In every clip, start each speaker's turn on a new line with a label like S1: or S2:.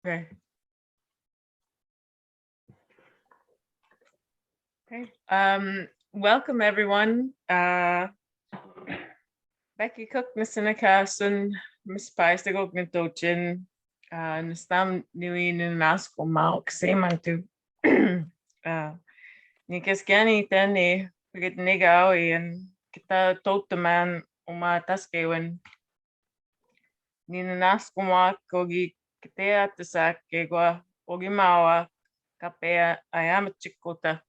S1: Okay. Okay. Welcome everyone. Becky Cook, Nakatamākawiyak, Misipawistik Cree Nation, nakatamākawiyak. Ni kiskinomākēwin ni kiwētotētān kita totaman wahkotowin. Ni nakatamākawiyak kiwētotētān ogimawa kapea ayamachikota.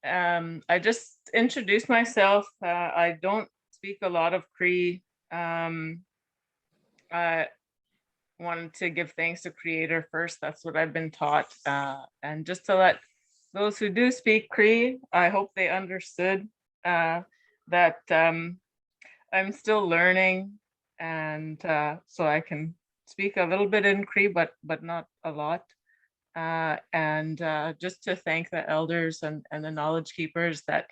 S1: I just introduced myself. I don't speak a lot of Cree. I wanted to give thanks to Creator first. That's what I've been taught. And just to let those who do speak Cree, I hope they understood that I'm still learning, and so I can speak a little bit in Cree, but not a lot. And just to thank the elders and the knowledge keepers that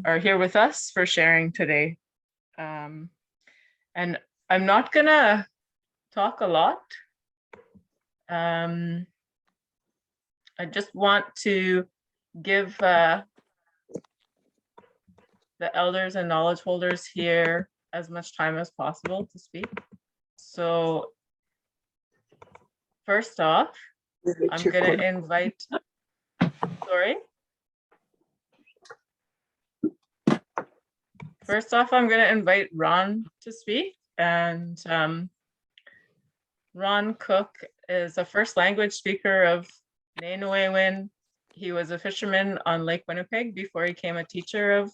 S1: are here with us for sharing today. And I'm not gonna talk a lot. I just want to give the elders and knowledge holders here as much time as possible to speak. So first off, I'm going to invite, sorry. First off, I'm going to invite Ron to speak. And Ron Cook is a first language speaker of Ininīmowin. He was a fisherman on Lake Winnipeg before he became a teacher of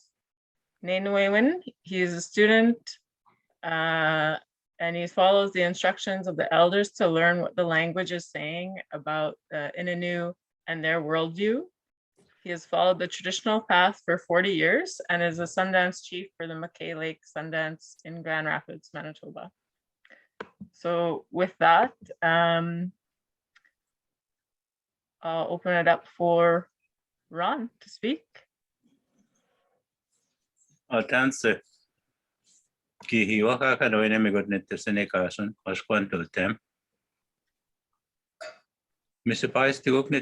S1: Ininīmowin. He is a student and he follows the instructions of the elders to learn what the language is saying about the ininiw and their worldview. He has followed the traditional path for 40 years and is a Sundance chief for the McKay Lake Sundance in Grand Rapids, Manitoba. So with that, I'll open it up for Ron to speak.
S2: Thanks. Ki wahkotowin nakatamākawiyak wahkotowin. Misipawistik Cree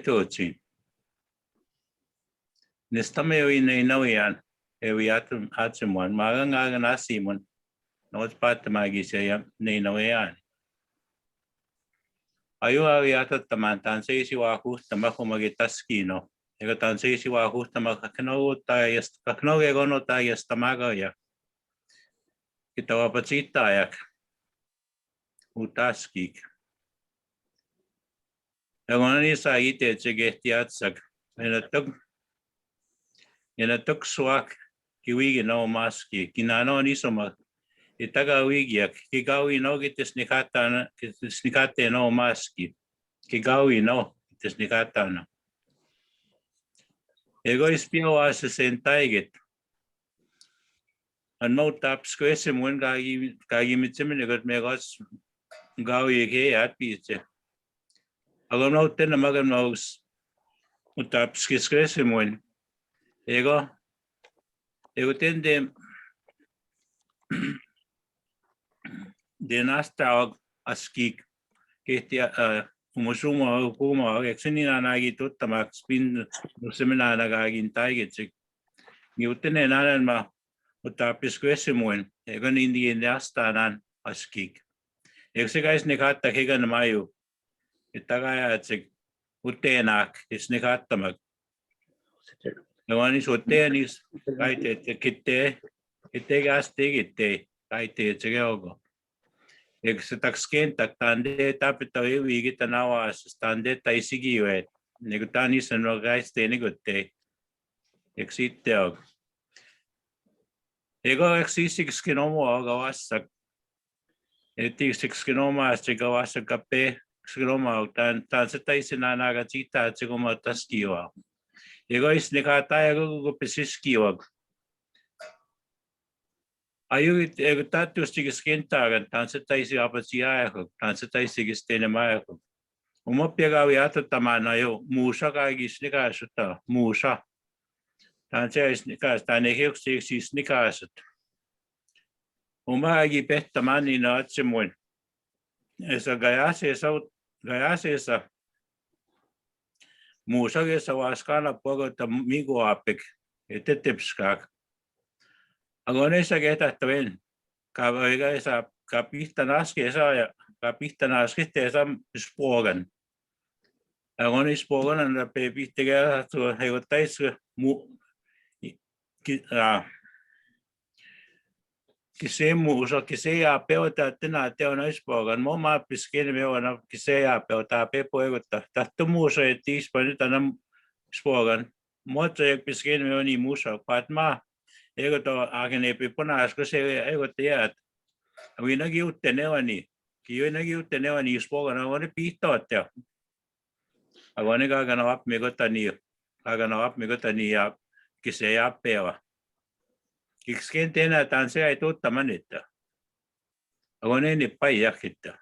S2: Nation. Ininīmowin atimwan magangagan asimon nakatamākawiyak ininīw. Ayu wahkotowin tansisi wahkotowin kiskino. Ega tansisi wahkotowin kiwētotētān. Kitawapatitayak utaskik. Egonani saite chegetiatsak enatuk swak kiwinomākēwin kinano nisoma itagawiyak kigawi no kiskinomākēwin no maski kigawi no kiskinomākēwin. Ego ispioas sentaiget. And no taps question when Gagimitiminigot megos Gawi at pizza. I don't know 10 Magan knows what taps question when ego tend them the Nastag a skik Ketia Musuma Puma Exinina Nagi Tutamax spin seminar Nagagin Tiget. You ten and ma. Utapis question egon Indigenous tanan askik. Exegais nikata higan mayu. Itagayatsig utenak is nikatamag. The one is utenis kaite kite itegas tigite kaite tsegogo. Exetaxken tande tapito wigitanawa stande taisigiwet. Negutanis and rogais tenigute. Exiteog. Ego exisik skinomo gawasak. Etik skinoma gawasak kape skinoma tan setay sinanaga chita sigoma taskiwa. Ego is nikata ego pesiskiwag. Ayu ego tatu stigiskintagan tan setay si apasiayako tan setay sigistenemayako. Umopyagawi ato tamanayo musa kagis nikasuta musa. Tanseisnikas tanehioksisnikasat. Umagi pehtamani naatsemuin. esa gayasesa musagesa waskana pogo ta migo apik etetepskak. Agonesa getatwen kavega esa kapistanaski esa ja kapistanaski esa spogan. Agonis spogan and pepitega to hegotais kise muso kise ya peota tena te ona spogan mo ma piskene me ona kise ya peota pe poegota tatto muso etis panita nam spogan mo te piskene me oni muso patma ego to agene pe pona asko se ego te at wina gi uttenewani kiwena gi uttenewani spogan ona pito te agone ga gana ap me gotani ya kise ya pewa Kiksken tena tanse ai totta manetta. Agone ni pai yakita.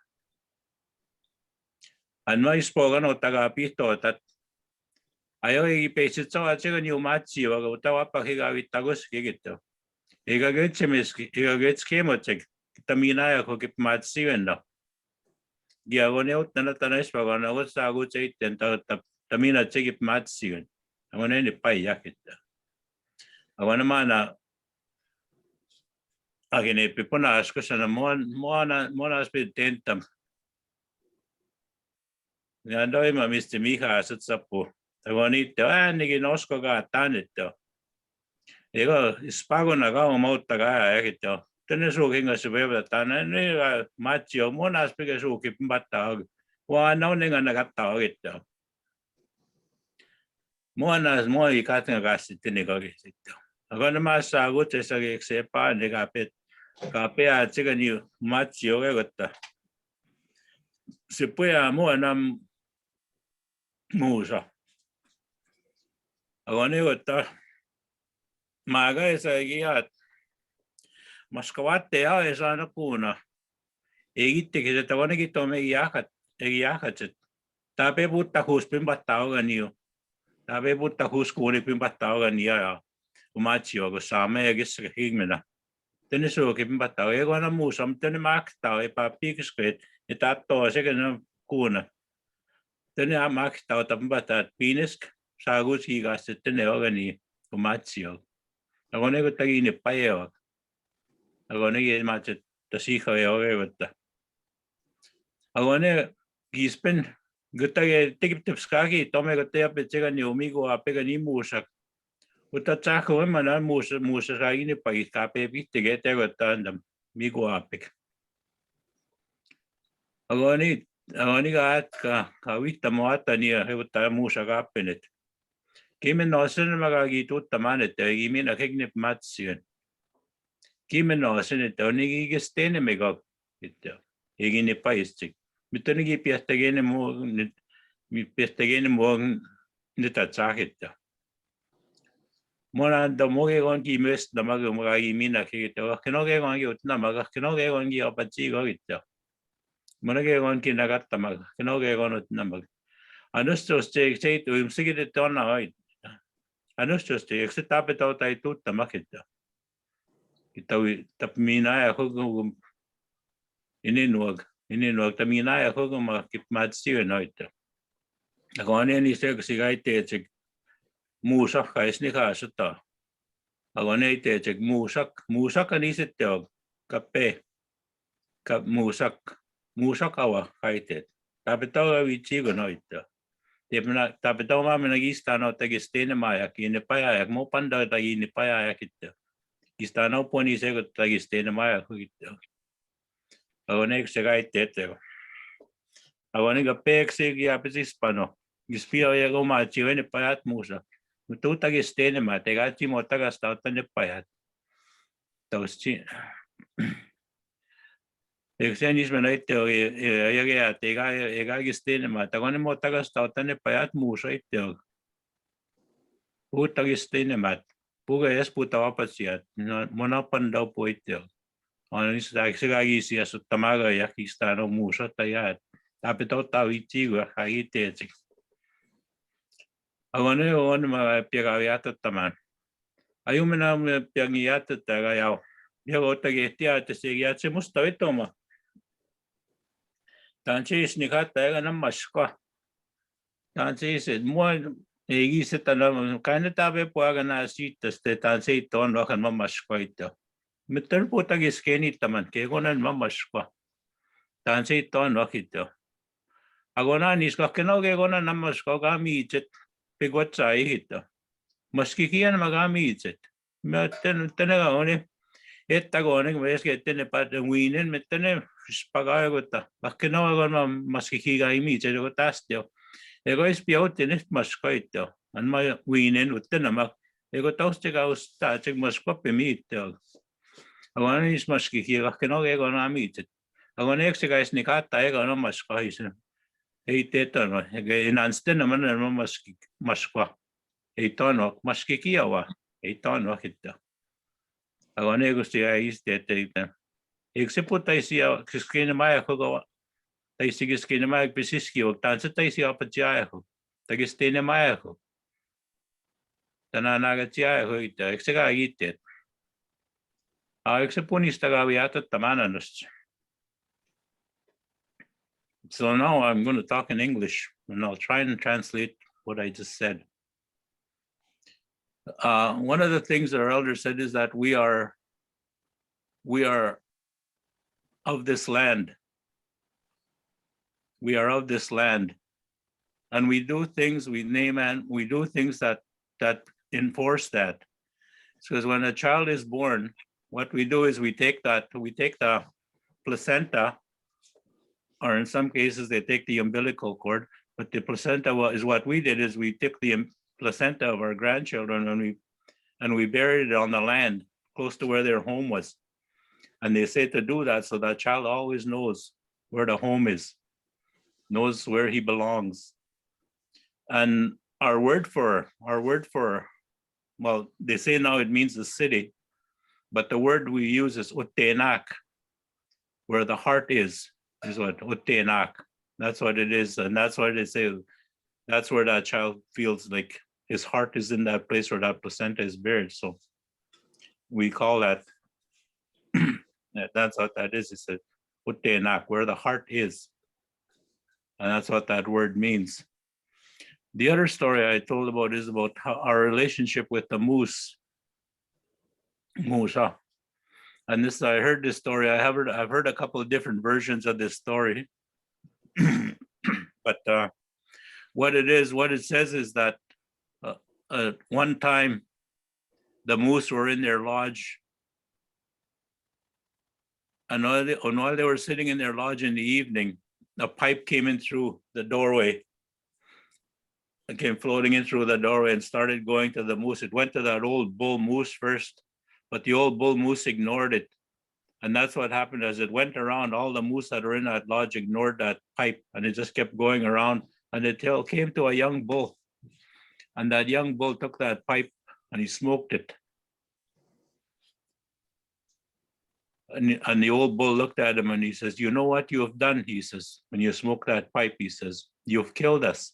S2: Anma ispogan otaga pitotat. Ayo i pesitso achega ni umachi waga utawa pahiga vitagos kigito. Ega getschemochek. Tamina ya ko kipmatsi wenda. Giagone utana tanas pagana wasagu cheiten tamina chekip matsi wen. Agone ni pai yakita. Agone mana agene pipona asko sana mona aspe tentam. Ngandoi ma Mr. Miha asatsapo. Tawani te nigi nosko ga tanito. Ego spago na ga mauta ga yakito. Tene so kinga sebeba tana ne machio mona aspe ga so kimbata. Wa no ninga na gata ogito. Mona moi katinga ga sitini ga gito. Agona masa go te sa ge sepa ne ga pet. Ka pe a chiga ni machio ga gota. Se puea mo nam musa. Agone gota maga esa giat maskawate ya esa na kuna. Egitte ke ta wane gito me yakat. Tape butta hus pimbata ganio. Tape butta hus kuni pimbata gania ya. Umachio go same gis higmena. Tene so ke pimbata ego na musa tene makta e pa pikskret e tatto se ke na kuna. Tene a makta ta pimbata pinisk sagus higas tene ogani umachio. Agone go tagi ni paewa. Agone ge macet tasika ogevata. Agone gispen gutage tikipskagi tome gotea pechega ni omigo apega ni musak. Uta chako mana musa ragi ni pais kape bitege te gotandam migo apek. Agone ga ka vita moata ni heuta musa gapenet. Kimen nosen magagi tutta manet gimina hegnep matsion. Kimen nosen et onigi gestene mega ita. Egine paistik. Mitonigi piastegene mo nita chakita. Mona da moge gon ki mes da maga magagi mina kigita. Kenoge gon gi utna maga kenoge gon gi apachi gogita. Mona ge gon ki nagatta maga kenoge gon utna maga. Anustos te tu imsigite tonna ait. Anustos te exetape tauta tutta makita. Itawi tapmina ya hugo ininīw tamina ya hugo ma kipmatsi noita. Agone ni se sigaite chek musak kaisni ka sutta. Agone te chek musak ani sette kape kap musak awa kaite. Tapetawa vichigo noita. Tapetawa ma menagista no tagistene maya kine paya yak mo panda tagi ni paya yakitta. Gistano poni se tagistene maya hugitta. Agone se gaite te. Agone ga pekse ya pesispano. Gispio ya go ma chiwene payat musa. Mutu tagistene ma te gachi mo tagasta tane payat. Tausti. Exenis menaite ya te ga gistene ma tagone mo tagasta tane payat musa ite. Utagistene ma. Puga es puta wapasiat. Mona pandau po ite. Oni sa gagi sia tamaga yakistano musa tayat. Tapito tawichi ga haite. Agone on ma piagaviata taman. Ayumena piagiata tagayao. Yago tagetia te segiatse mustavitoma. Tanchis nikata na maskwa. Tanchis mo igis tanam kana tabe puaga na sitas te tansi ton wakan mamaskwa ito. Mitter po tagis kenit taman ke konan mamaskwa. Tansi ton wakito. Agona niska kenoge gona namaskwa gami itet pigwatsa ihito. Maskikian magami itet. Metten tenaga oni ettagone meske tene pat winen mettene spagayota. Bakeno agona maskikiga imitet go tastio. Ego ispiautin ist maskoito. An ma winen uttenamak. Ego taustiga ustaatik maskoppi miitteog. Agona is maskikiga kenoge gona imitet. Agona eksiga is nikata ego no maskoisen. Ei tetano, en anstända man är man maskwa. Ei tano, maskikiawa. Ei tano hitta. Agora negosti a iste teita. Excepo taisia kiskinomākēwin. Taisi kiskinomākēwin pisiski o tansa taisi apatiaho. Tagiskinomākēwin. Tananagatiaho ita. Exega ite. Excepo nistagawiata tamananust. So now I'm going to talk in English, and I'll try and translate what I just said. One of the things our elder said is that we are of this land. We are of this land, and we do things, we name and we do things that enforce that. Because when a child is born, what we do is we take the placenta, or in some cases they take the umbilical cord, but the placenta is what we did is we took the placenta of our grandchildren and we buried it on the land close to where their home was. And they say to do that so that child always knows where the home is, knows where he belongs. And our word for, well, they say now it means the city, but the word we use is utēnāk, where the heart is what utēnāk. That's what it is. And that's why they say that's where that child feels like his heart is in that place where that placenta is buried. So we call that, that's what that is. It's utēnāk, where the heart is. And that's what that word means. The other story I told about is about our relationship with the moose. And this, I heard this story. I've heard a couple of different versions of this story. But what it says is that one time the moose were in their lodge, and while they were sitting in their lodge in the evening, a pipe came in through the doorway. It came floating in through the doorway and started going to the moose. It went to that old bull moose first, but the old bull moose ignored it. And that's what happened. As it went around, all the moose that were in that lodge ignored that pipe, and it just kept going around, and it came to a young bull. And that young bull took that pipe and he smoked it. And the old bull looked at him and he says, "You know what you have done?" He says, "When you smoke that pipe," he says, "you've killed us."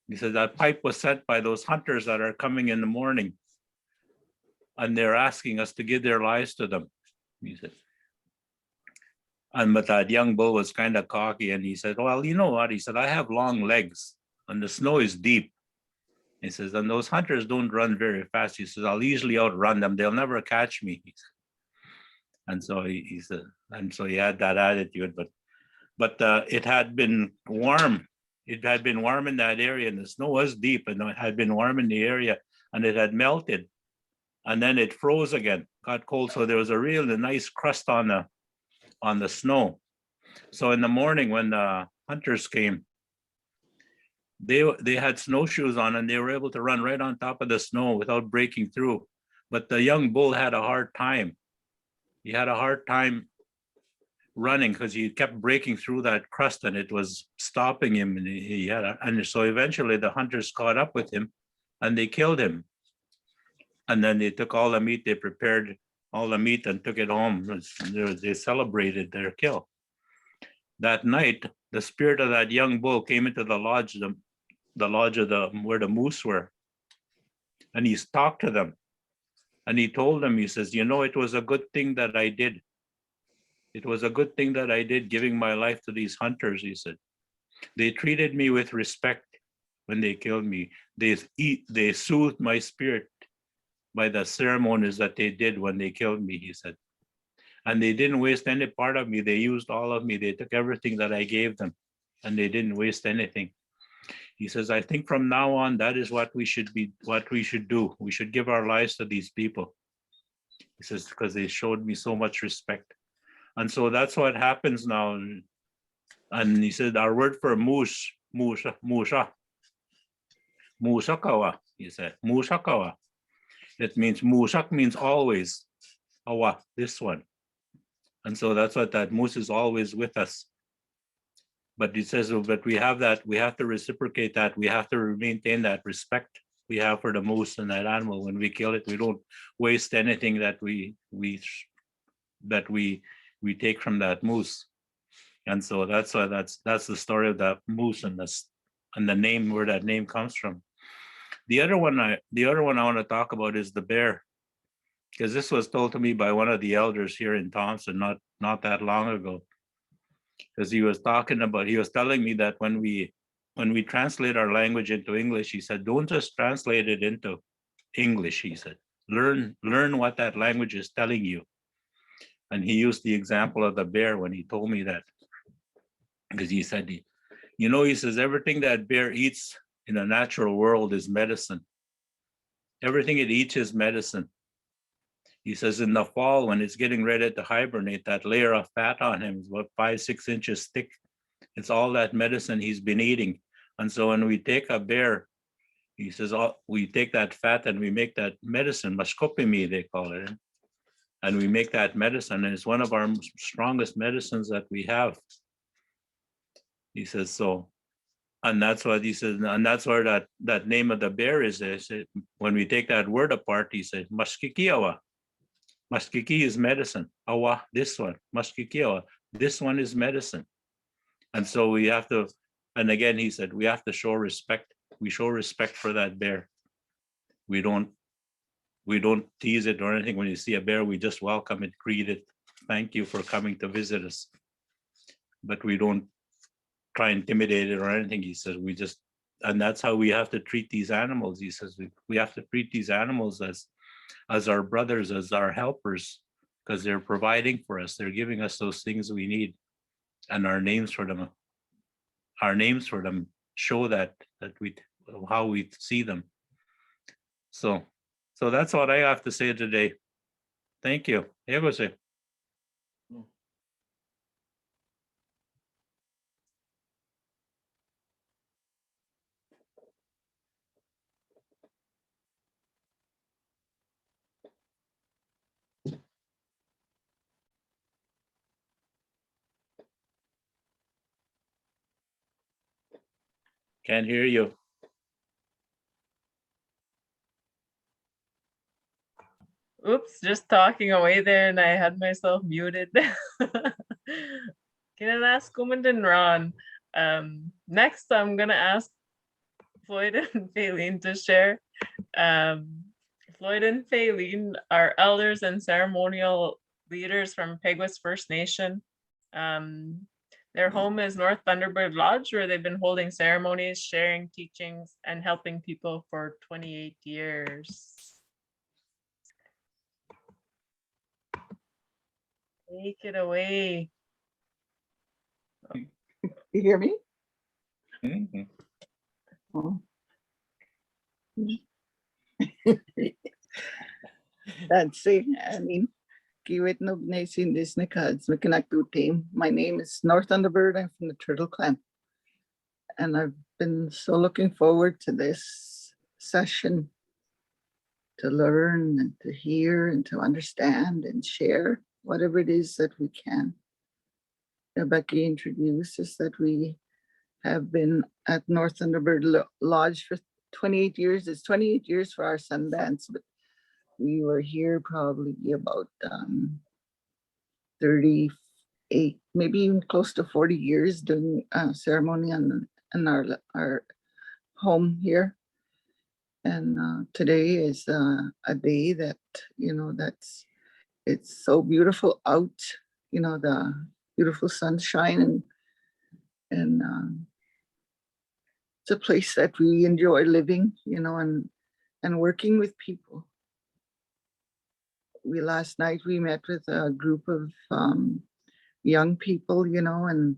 S2: He says, "That pipe was set by those hunters that are coming in the morning, and they're asking us to give their lives to them." He said. But that young bull was kind of cocky, and he said, "Well, you know what?" He said, "I have long legs and the snow is deep." He says, "And those hunters don't run very fast." He says, "I'll easily outrun them. They'll never catch me." And so he said, and so he had that attitude, but it had been warm. It had been warm in that area, and the snow was deep, and it had been warm in the area, and it had melted, and then it froze again, got cold. So there was a real nice crust on the snow. So in the morning when the hunters came, they had snowshoes on, and they were able to run right on top of the snow without breaking through. But the young bull had a hard time. He had a hard time running because he kept breaking through that crust, and it was stopping him. And so eventually the hunters caught up with him, and they killed him. And then they took all the meat. They prepared all the meat and took it home. They celebrated their kill. That night, the spirit of that young bull came into the lodge of where the moose were, and he talked to them. And he told them, he says, "You know, it was a good thing that I did. It was a good thing that I did, giving my life to these hunters, he said. They treated me with respect when they killed me. They soothed my spirit by the ceremonies that they did when they killed me, he said. And they didn't waste any part of me. They used all of me. They took everything that I gave them, and they didn't waste anything. He says, I think from now on, that is what we should do. We should give our lives to these people. He says, because they showed me so much respect. And so that's what happens now. And he said, our word for moose, musakawa, he said, musakawa. It means, musak means always, awa, this one. And so that's what that moose is always with us. But he says, but we have to reciprocate that. We have to maintain that respect we have for the moose and that animal. When we kill it, we don't waste anything that we take from that moose. And so that's why that's the story of that moose and the name, where that name comes from. The other one I want to talk about is the bear, because this was told to me by one of the elders here in Thompson not that long ago. Because he was telling me that when we translate our language into English, he said, don't just translate it into English, he said. Learn what that language is telling you. And he used the example of the bear when he told me that. Because he said, he says, everything that bear eats in the natural world is medicine. Everything it eats is medicine. He says in the fall, when it's getting ready to hibernate, that layer of fat on him is about 5-6 inches thick. It's all that medicine he's been eating. And so when we take a bear, he says, we take that fat and we make that medicine, mashkopimi, they call it. And we make that medicine, and it's one of our strongest medicines that we have. He says, so, and that's what he says, and that's where that name of the bear is. When we take that word apart, he says, mashkikiawa. Mashkiki is medicine. Awa, this one. Mashkikiawa, this one is medicine. And so we have to, and again, he said, we have to show respect. We show respect for that bear. We don't tease it or anything. When you see a bear, we just welcome it, greet it. Thank you for coming to visit us. But we don't try and intimidate it or anything. He says, and that's how we have to treat these animals. He says, we have to treat these animals as our brothers, as our helpers, because they're providing for us. They're giving us those things we need. And our names for them show that how we see them. So that's what I have to say today. Thank you. Egose. Can't hear you.
S1: Oops, just talking away there and I had myself muted. Kinalas Kumandan Ron. Next, I'm going to ask Floyd and Faylene to share. Floyd and Faylene are elders and ceremonial leaders from Peguis First Nation. Their home is North Thunderbird Lodge, where they've been holding ceremonies, sharing teachings, and helping people for 28 years. Take it away.
S3: You hear me?
S2: Mm-hmm.
S3: Oh. That's it. I mean, kiwētotētān. My name is North Thunderbird. I'm from the Turtle Clan. And I've been so looking forward to this session to learn and to hear and to understand and share whatever it is that we can. Becky introduced us that we have been at North Thunderbird Lodge for 28 years. It's 28 years for our Sundance, but we were here probably about 38, maybe even close to 40 years doing ceremony in our home here. And today is a day that, it's so beautiful out the beautiful sunshine, and it's a place that we enjoy living, and working with people. Last night we met with a group of young people, and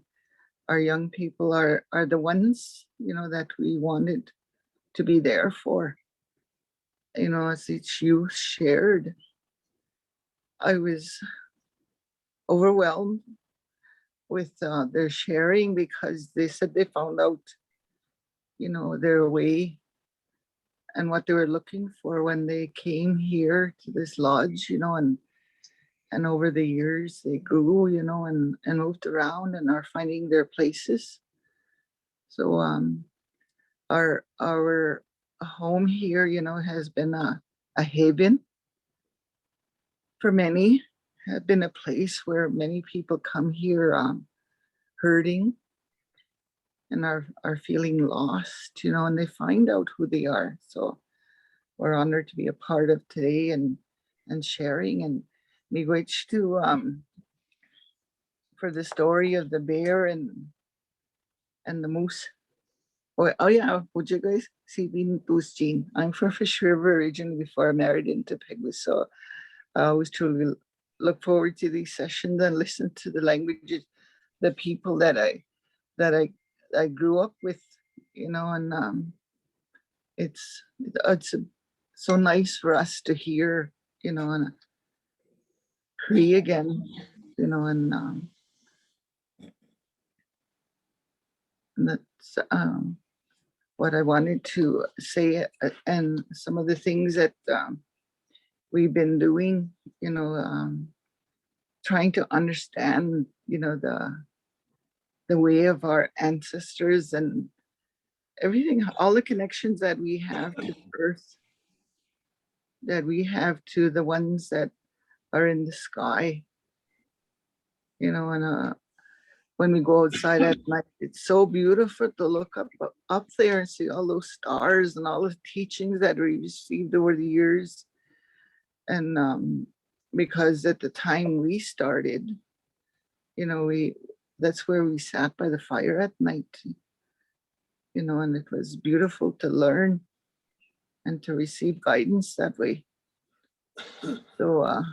S3: our young people are the ones, that we wanted to be there for. As each youth shared, I was overwhelmed with their sharing, because they said they found out, their way and what they were looking for when they came here to this lodge, and over the years they grew, and moved around and are finding their places. So our home here, has been a haven for many, have been a place where many people come here hurting and are feeling lost, and they find out who they are. So we're honored to be a part of today and sharing, and miigwech to for the story of the bear and the moose. Oh yeah, Ochekwi Sipi Cree Nation. I'm from Fish River originally before I married into Peguis. So I always truly look forward to these sessions and listen to the languages, the people that I grew up with, and it's so nice for us to hear, and Cree again, and that's what I wanted to say, and some of the things that we've been doing, trying to understand, the way of our ancestors and everything, all the connections that we have to earth, that we have to the ones that are in the sky, and when we go outside at night, it's so beautiful to look up there and see all those stars and all the teachings that we received over the years. And because at the time we started, that's where we sat by the fire at night, and it was beautiful to learn and to receive guidance that way. So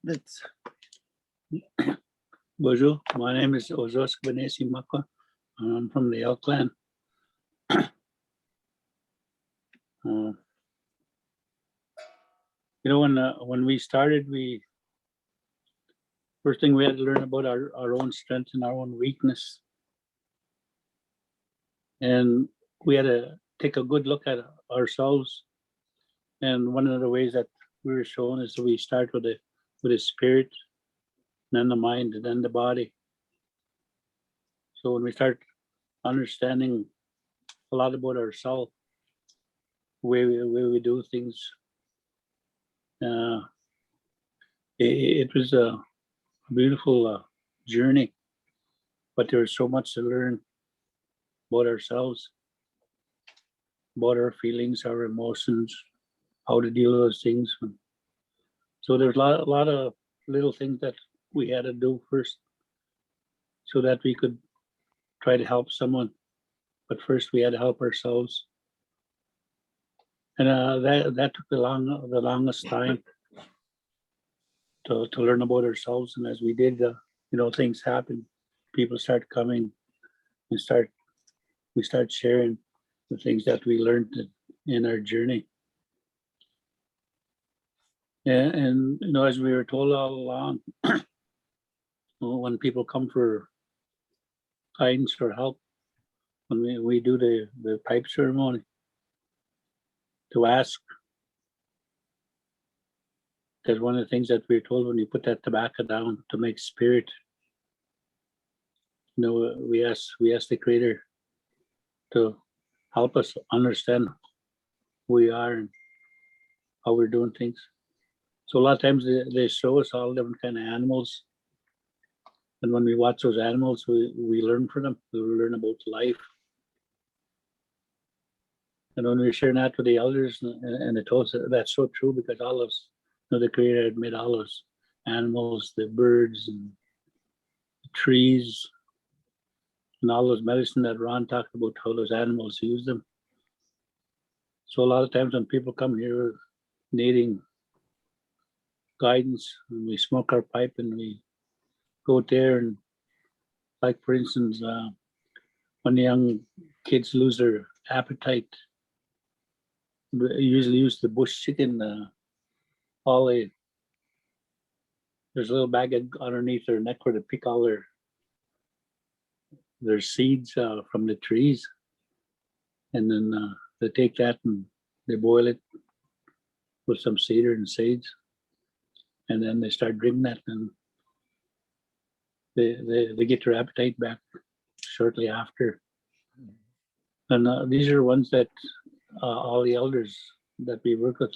S3: that's
S4: Bonjour, my name is Ochekwi. I'm from the Elk Clan. When we started, first thing we had to learn about our own strength and our own weakness. And we had to take a good look at ourselves. And one of the ways that we were shown is that we start with the spirit, then the mind, and then the body. So when we start understanding a lot about ourselves, the way we do things, it was a beautiful journey, but there was so much to learn about ourselves, about our feelings, our emotions, how to deal with those things. So there's a lot of little things that we had to do first so that we could try to help someone. But first we had to help ourselves. And that took the longest time to learn about ourselves. And as we did, things happened. People start coming and we start sharing the things that we learned in our journey. And as we were told all along, when people come for guidance or help, when we do the pipe ceremony, to ask, that one of the things that we were told, when you put that tobacco down to make spirit, we ask the Creator to help us understand who we are and how we're doing things. So a lot of times they show us all different kind of animals. And when we watch those animals, we learn from them. We learn about life. And when we were sharing that with the elders, and they told us that's so true, because all of us, the Creator had made all those animals, the birds and the trees, and all those medicine that Ron talked about, how those animals use them. So a lot of times when people come here needing guidance, and we smoke our pipe and we go there, and like for instance, when young kids lose their appetite, we usually use the bush chicken. There's a little bag underneath their neck where they pick all their seeds from the trees, and then they take that and they boil it with some cedar and sage, and then they start drinking that, and they get their appetite back shortly after. And these are ones that all the elders that we work with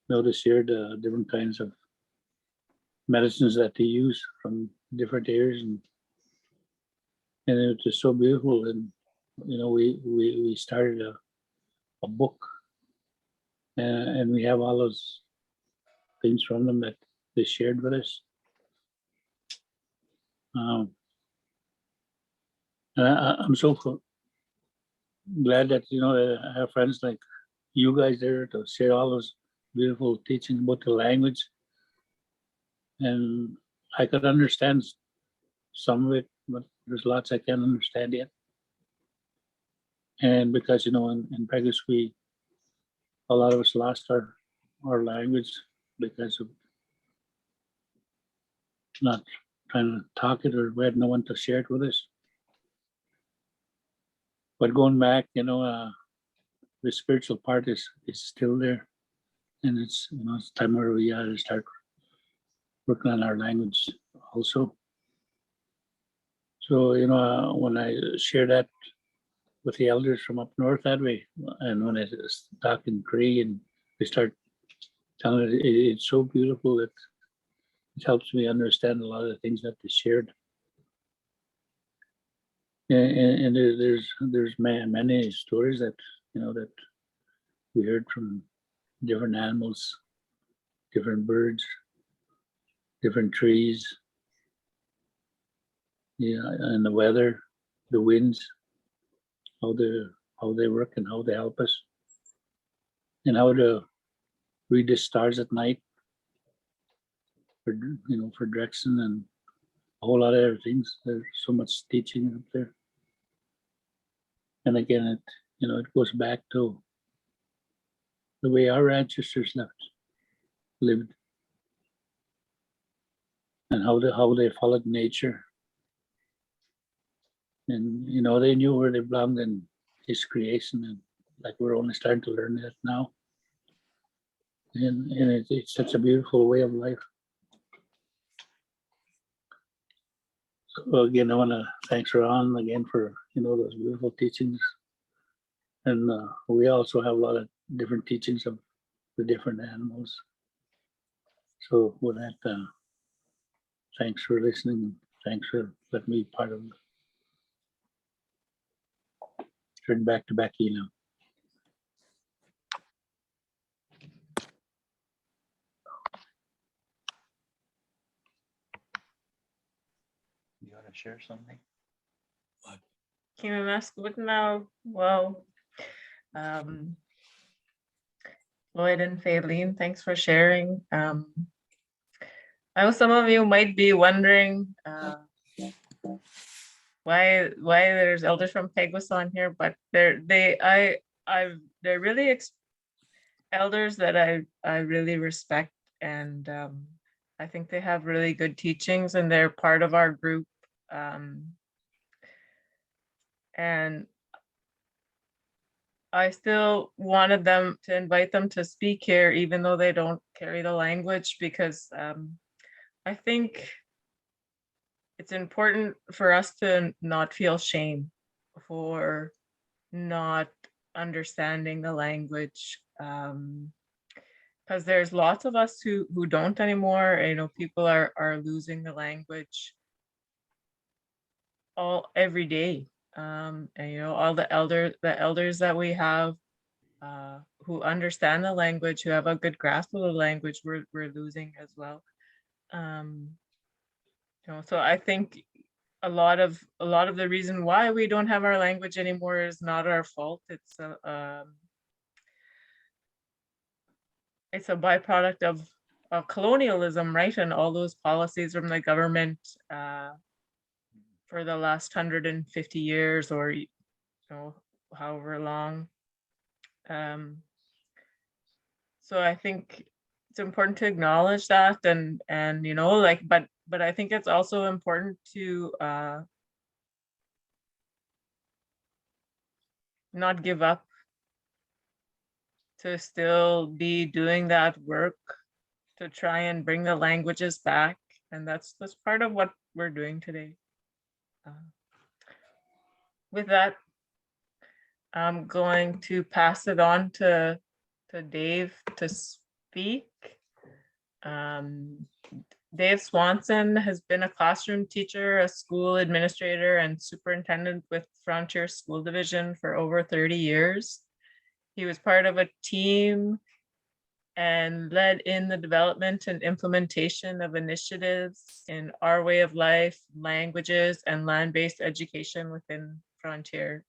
S4: notice here the different kinds of medicines that they use from different areas, and it's just so beautiful. And we started a book, and we have all those things from them that they shared with us. And I'm so glad that I have friends like you guys there to share all those beautiful teachings about the language. And I could understand some of it, but there's lots I can't understand yet. And because in Peguis, a lot of us lost our language because of not trying to talk it, or we had no one to share it with us. But going back, the spiritual part is still there, and it's it's time where we got to start working on our language also. So when I share that with the elders from up north that way, and when I talk in Cree and they start telling it, it's so beautiful that it helps me understand a lot of the things that they shared. And there's many stories that that we heard from different animals, different birds, different trees, and the weather, the winds, how they work and how they help us, and how to read the stars at night for direction, and a whole lot of other things. There's so much teaching up there. And again, it goes back to the way our ancestors lived, and how they followed nature. And they knew where they belonged in His creation, and like we're only starting to learn that now. And it's such a beautiful way of life. So again, I want to thank Ron again for those beautiful teachings. And we also have a lot of different teachings of the different animals. So with that, thanks for listening. Thanks for letting me be part of it. Turn back to Becky now. You want to share something?
S1: Kinomākēwin now. Well, Lloyd and Faylene, thanks for sharing. I know some of you might be wondering why there's elders from Peguis on here, but they're really elders that I really respect, and I think they have really good teachings, and they're part of our group. And I still wanted them to invite them to speak here, even though they don't carry the language, because I think it's important for us to not feel shame for not understanding the language, because there's lots of us who don't anymore. People are losing the language every day. And all the elders that we have who understand the language, who have a good grasp of the language, we're losing as well. So I think a lot of the reason why we don't have our language anymore is not our fault. It's a byproduct of colonialism, right? And all those policies from the government for the last 150 years, or however long. So I think it's important to acknowledge that, and but I think it's also important to not give up, to still be doing that work to try and bring the languages back, and that's part of what we're doing today. With that, I'm going to pass it on to Dave to speak. Dave Swanson has been a classroom teacher, a school administrator, and superintendent with Frontier School Division for over 30 years. He was part of a team and led in the development and implementation of initiatives in our way of life, languages, and land-based education within Frontier.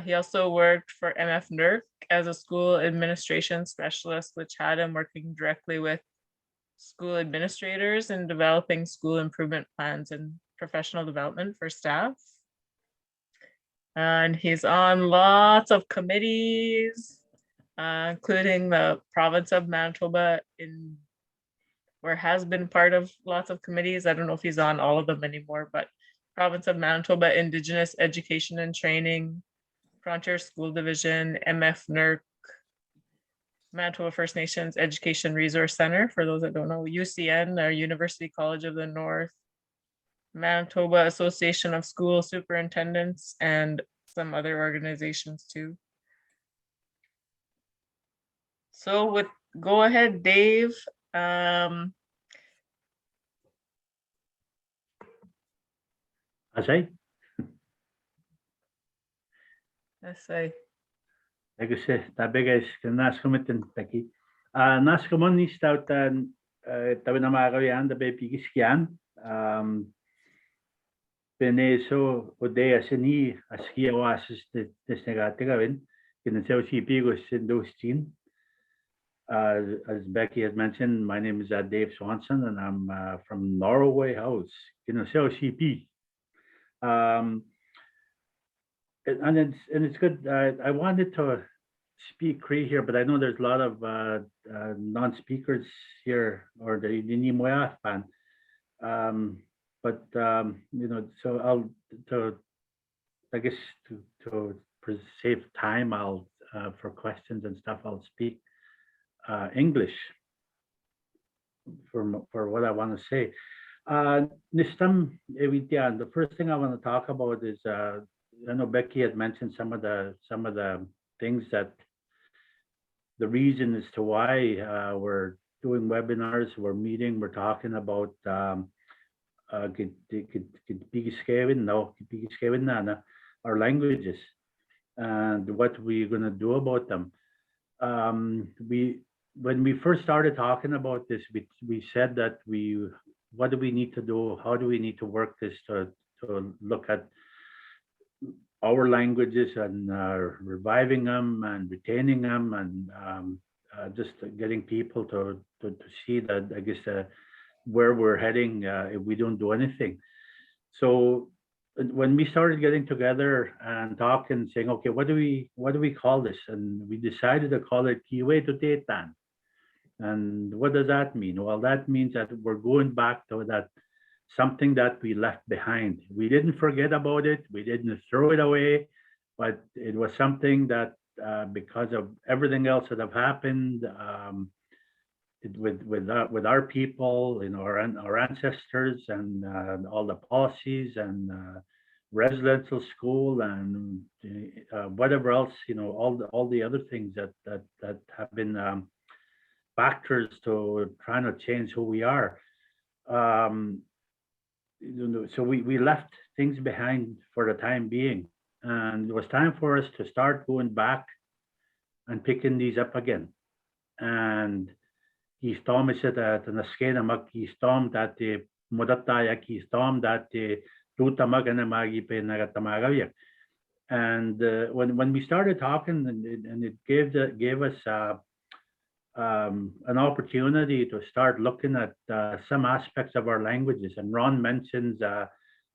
S1: He also worked for MF NERC as a school administration specialist, which had him working directly with school administrators in developing school improvement plans and professional development for staff. And he's on lots of committees, including the province of Manitoba, where has been part of lots of committees. I don't know if he's on all of them anymore, but province of Manitoba, Indigenous Education and Training, Frontier School Division, MF NERC, Manitoba First Nations Education Resource Center, for those that don't know, UCN, or University College of the North, Manitoba Association of School Superintendents, and some other organizations too. So go ahead, Dave.
S4: Asay?
S1: Yes, I.
S4: Agus tabegas nas kumitin taki. Nas kumon ni stautan nakatamākawiyak da be kiskian. Beneso odea seni askia oasis des nakatamākawiyak Kinosao Sipi Cree Nation. As Becky has mentioned, my name is Dave Swanson, and I'm from Norway House, Kinosao Sipi. And it's good. I wanted to speak Cree here, but I know there's a lot of non-speakers here, or the ininīmowin. So I guess to save time, I'll for questions and stuff, I'll speak English for what I want to say. The first thing I want to talk about is I know Becky had mentioned some of the things that the reason as to why we're doing webinars, we're meeting, we're talking about kiskinomākēwin, our languages, and what we're going to do about them. When we first started talking about this, we said that what do we need to do? How do we need to work this to look at our languages and reviving them and retaining them, and just getting people to see that, I guess, where we're heading if we don't do anything. So when we started getting together and talking, saying, okay, what do we call this? And we decided to call it kiwētotētān. And what does that mean? Well, that means that we're going back to that something that we left behind. We didn't forget about it. We didn't throw it away, but it was something that because of everything else that have happened with our people, our ancestors, and all the policies and residential school and whatever else, all the other things that have been factors to trying to change who we are. So we left things behind for the time being, and it was time for us to start going back and picking these up again. And kistom is it at an askena kistom that the modataya kistom that the tutamag pe nakatamākawiyak. And when we started talking, and it gave us an opportunity to start looking at some aspects of our languages. And Ron mentions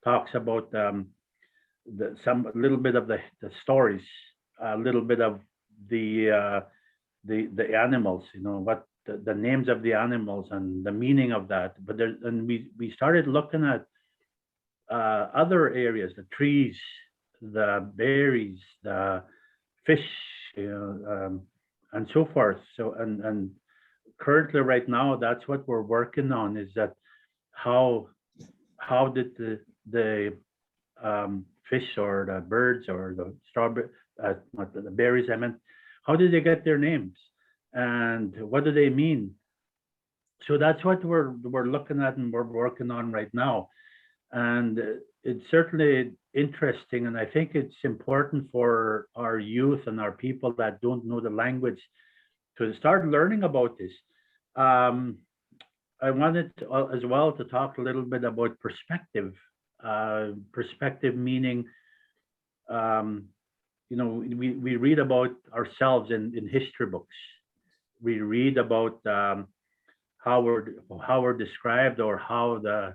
S4: talks about a little bit of the stories, a little bit of the animals, what the names of the animals and the meaning of that. But we started looking at other areas, the trees, the berries, the fish, and so forth. So and currently right now, that's what we're working on, is that how did the fish or the birds or the strawberry, not the berries, I meant, how did they get their names and what do they mean? So that's what we're looking at and we're working on right now. And it's certainly interesting, and I think it's important for our youth and our people that don't know the language to start learning about this. I wanted as well to talk a little bit about perspective. Perspective meaning, we read about ourselves in history books. We read about how we're described, or how the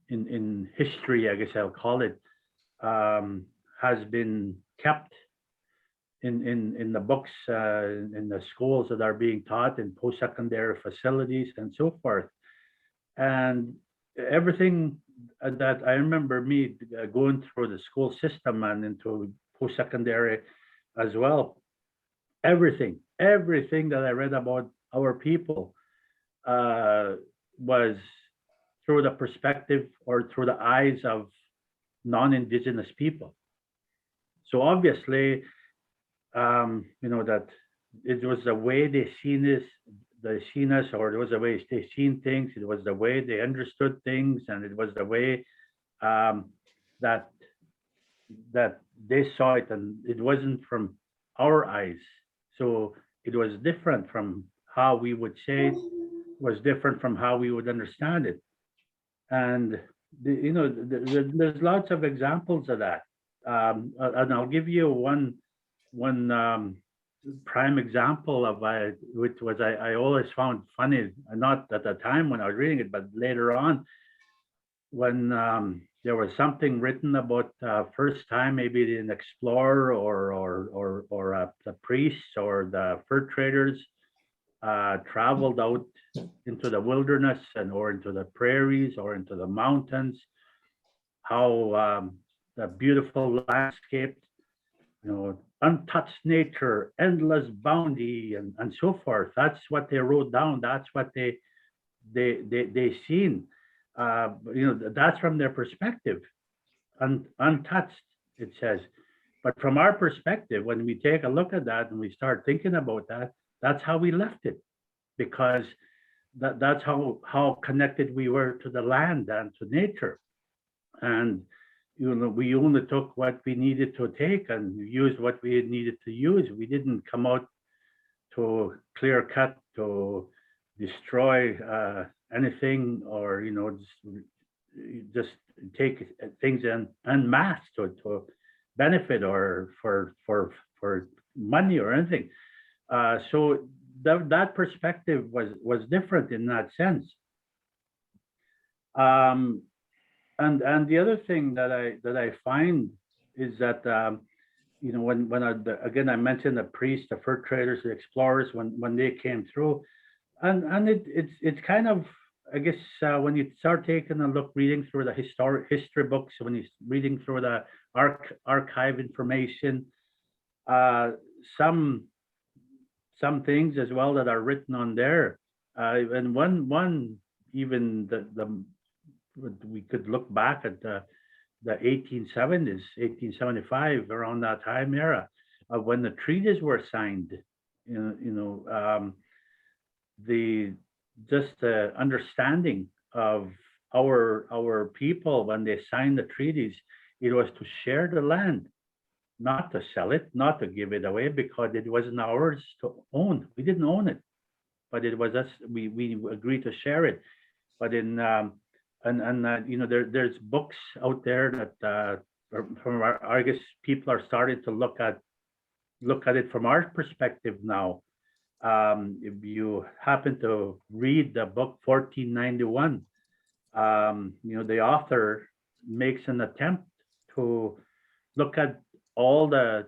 S4: in history, I guess I'll call it, has been kept in the books, in the schools that are being taught in post-secondary facilities and so forth. And everything that I remember me going through the school system and into post-secondary as well, everything that I read about our people was through the perspective or through the eyes of non-Indigenous people. So obviously, that it was the way they seen us, or it was the way they seen things. It was the way they understood things, and it was the way that they saw it, and it wasn't from our eyes. So it was different from how we would say it, was different from how we would understand it. And there's lots of examples of that. And I'll give you one prime example of which was I always found funny, not at the time when I was reading it, but later on, when there was something written about first time maybe an explorer or the priests or the fur traders traveled out into the wilderness or into the prairies or into the mountains, how the beautiful landscape, untouched nature, endless bounty, and so forth. That's what they wrote down. That's what they seen. That's from their perspective, untouched, it says. But from our perspective, when we take a look at that and we start thinking about that, that's how we left it, because that's how connected we were to the land and to nature. And we only took what we needed to take and used what we needed to use. We didn't come out to clear cut to destroy anything, or just take things en masse to benefit or for money or anything. So that perspective was different in that sense. And the other thing that I find is that when I mentioned the priests, the fur traders, the explorers, when they came through, and it's kind of, I guess, when you start taking a look, reading through the history books, when you're reading through the archive information, some things as well that are written on there, and one even we could look back at the 1870s, 1875, around that time era, when the treaties were signed. The understanding of our people when they signed the treaties, it was to share the land not to sell it, not to give it away, because it wasn't ours to own. We didn't own it, but it was us. We agreed to share it. But in you know, there's books out there that from our, I guess people are starting to look at it from our perspective now. If you happen to read the book 1491, you know, the author makes an attempt to look at all the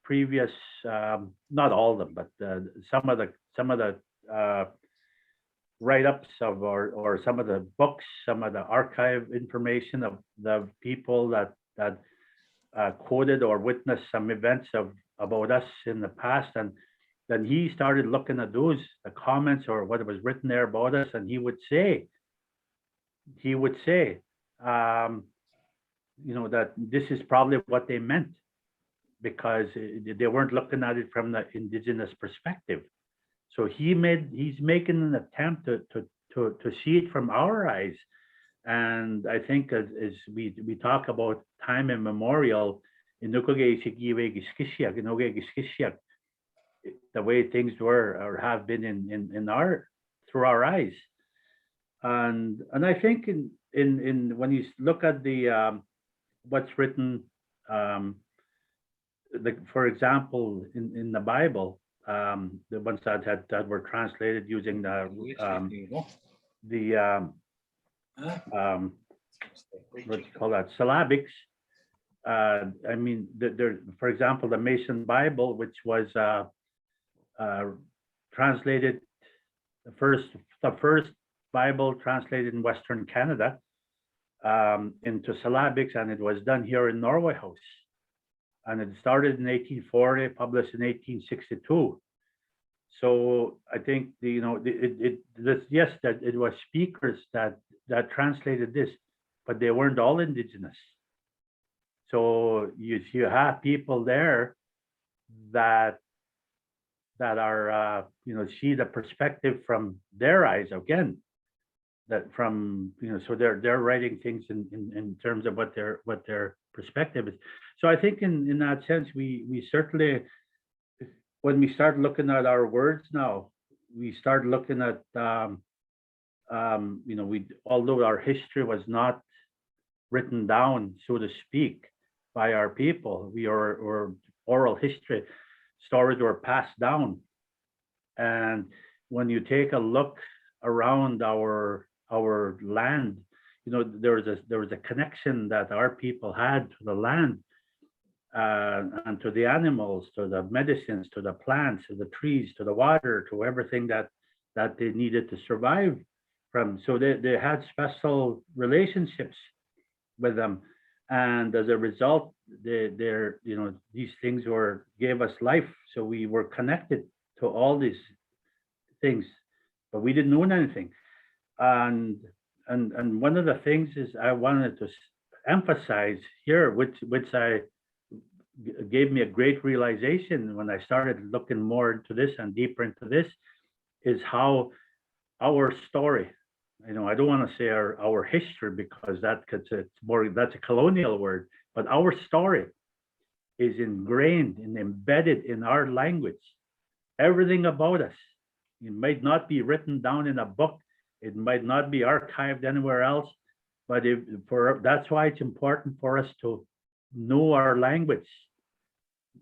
S4: previous, not all of them, but some of the write-ups of or some of the books, some of the archive information of the people that quoted or witnessed some events about us in the past, and then he started looking at those, the comments or what was written there about us, and he would say, you know, that this is probably what they meant, because they weren't looking at it from the Indigenous perspective. So he's making an attempt to see it from our eyes. And I think as we talk about time immemorial, the way things were or have been through our eyes. And I think in when you look at the what's written, for example, in the Bible, the ones that were translated using the what you call that, syllabics. I mean, there, for example, the Mason Bible, which was translated, the first Bible translated in Western Canada into syllabics, and it was done here in Norway House. And it started in 1840, published in 1862. So I think yes, that it was speakers that translated this, but they weren't all Indigenous. So you have people there that are see the perspective from their eyes again. That from so they're writing things in terms of what their perspective is. So I think in that sense, we certainly, when we start looking at our words now, we start looking at although our history was not written down, so to speak, by our people, or oral history stories were passed down. And when you take a look around our land, there was a connection that our people had to the land, and to the animals, to the medicines, to the plants, to the trees, to the water, to everything that they needed to survive from. So they had special relationships with them, and as a result, these things gave us life. So we were connected to all these things, but we didn't own anything. And one of the things is I wanted to emphasize here, which gave me a great realization when I started looking more into this and deeper into this, is how our story, I don't want to say our history, because that's a colonial word, but our story is ingrained and embedded in our language. Everything about us, it might not be written down in a book, it might not be archived anywhere else, but that's why it's important for us to know our language,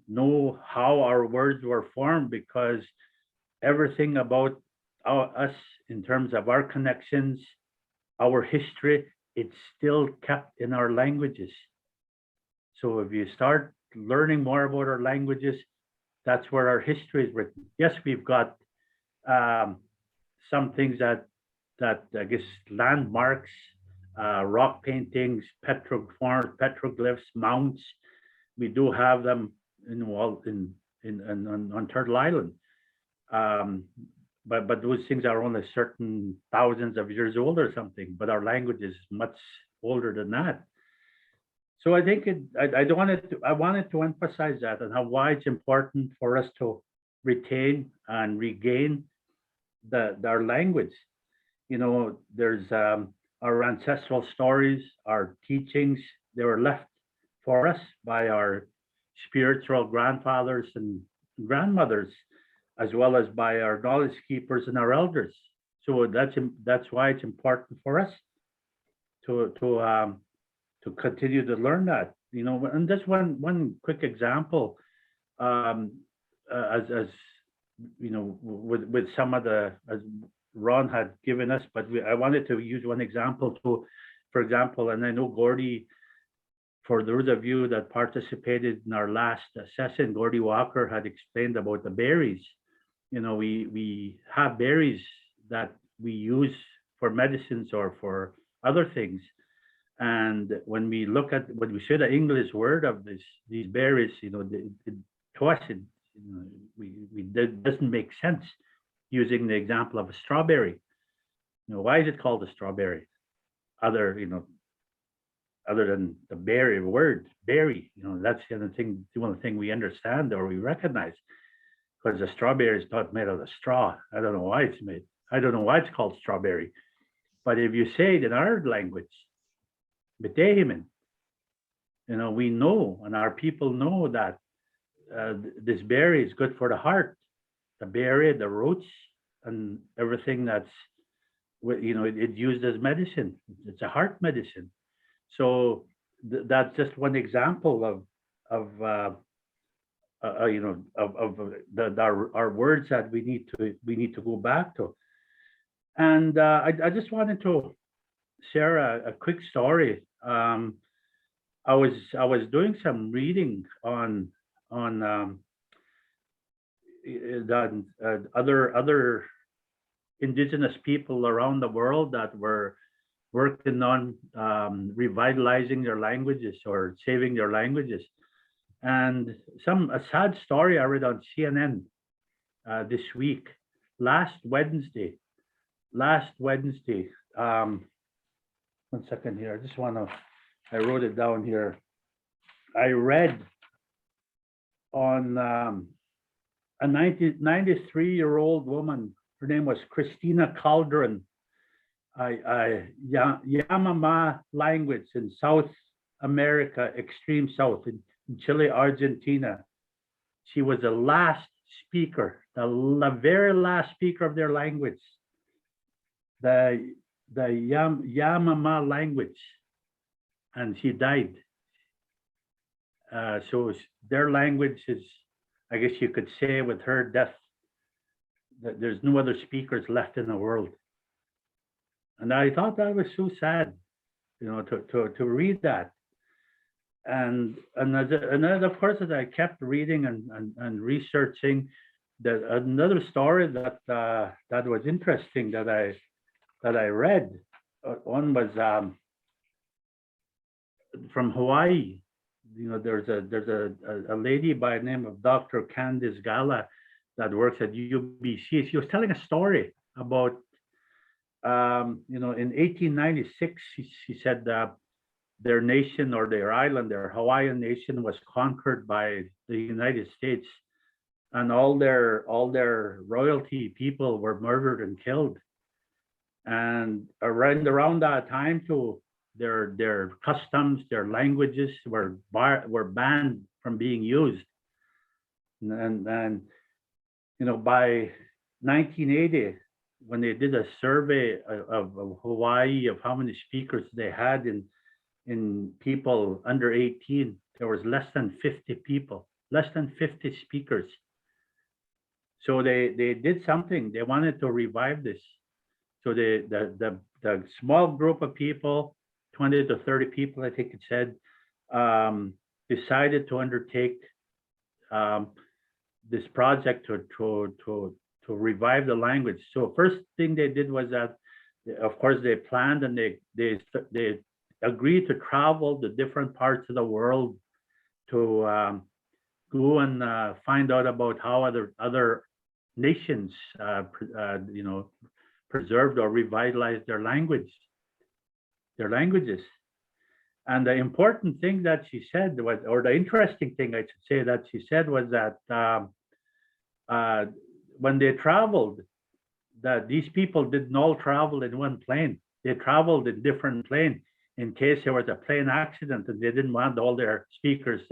S4: know how our words were formed, because everything about us in terms of our connections, our history, it's still kept in our languages. So if you start learning more about our languages, that's where our history is written. Yes, we've got some things that I guess landmarks, rock paintings, petroglyphs, mounts. We do have them on Turtle Island. But those things are only certain thousands of years old or something, but our language is much older than that. So I think I wanted to emphasize that, and why it's important for us to retain and regain our language. There's our ancestral stories, our teachings, they were left for us by our spiritual grandfathers and grandmothers, as well as by our knowledge keepers and our elders. So that's why it's important for us to continue to learn that. And just one quick example, as with some of the, as Ron had given us, but I wanted to use one example too. For example, and I know Gordy, for those of you that participated in our last session, Gordy Walker had explained about the berries. We have berries that we use for medicines or for other things. And when we say the English word of these berries, to us, it doesn't make sense using the example of a strawberry. Why is it called a strawberry? Other than the berry word, berry, that's the one thing we understand or we recognize, because the strawberry is not made out of straw. I don't know why it's made. I don't know why it's called strawberry. But if you say it in our language, Betehimin, we know, and our people know that this berry is good for the heart, the berry, the roots, and everything that's, it's used as medicine. It's a heart medicine. So that's just one example of our words that we need to go back to. And I just wanted to share a quick story. I was doing some reading on other Indigenous people around the world that were working on revitalizing their languages or saving their languages. And a sad story I read on CNN this week, last Wednesday. One second here. I wrote it down here. I read on a 93-year-old woman. Her name was Christina Calderon. Yamama language in South America, extreme south, in Chile, Argentina. She was the last speaker, the very last speaker of their language, the Yamama language, and she died. So their language is, I guess you could say, with her death, that there's no other speakers left in the world. And I thought that was so sad, to read that. And then of course, as I kept reading and researching, another story that was interesting that I read. One was from Hawaii. There's a lady by the name of Dr. Candice Gala that works at UBC. She was telling a story about in 1896, she said their nation or their island, their Hawaiian nation, was conquered by the United States, and all their royalty people were murdered and killed. And around that time too, their customs, their languages were banned from being used. And by 1980, when they did a survey of Hawaii of how many speakers they had in people under 18, there was less than 50 people, less than 50 speakers. So they did something. They wanted to revive this. So the small group of people, 20 to 30 people, I think it said, decided to undertake this project to revive the language. So first thing they did was that, of course, they planned and they agreed to travel to different parts of the world to go and find out about how other nations, preserved or revitalized their languages. And the important thing that she said was, or the interesting thing I should say that she said was that when they traveled, that these people didn't all travel in one plane. They traveled in different planes in case there was a plane accident and they didn't want all their speakers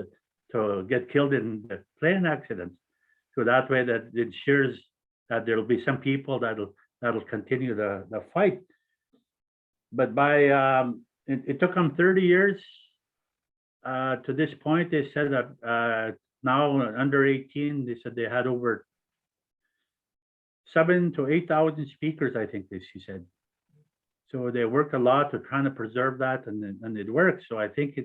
S4: to get killed in the plane accidents. So that way that it ensures that there'll be some people that'll continue the fight. But by it took them 30 years to this point. They said that now under 18, they said they had over 7,000 to 8,000 speakers, I think she said. So they worked a lot to trying to preserve that, and it works. So I think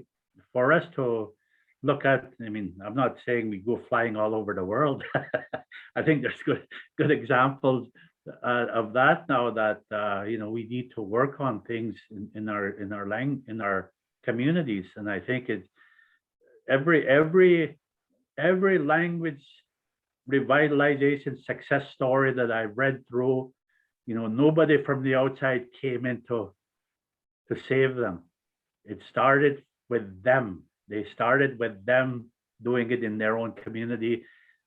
S4: for us to look at, I mean, I'm not saying we go flying all over the world. I think there's good examples of that now that we need to work on things in our communities. And I think it's every language revitalization success story that I've read through, nobody from the outside came in to save them. It started with them. They started with them doing it in their own community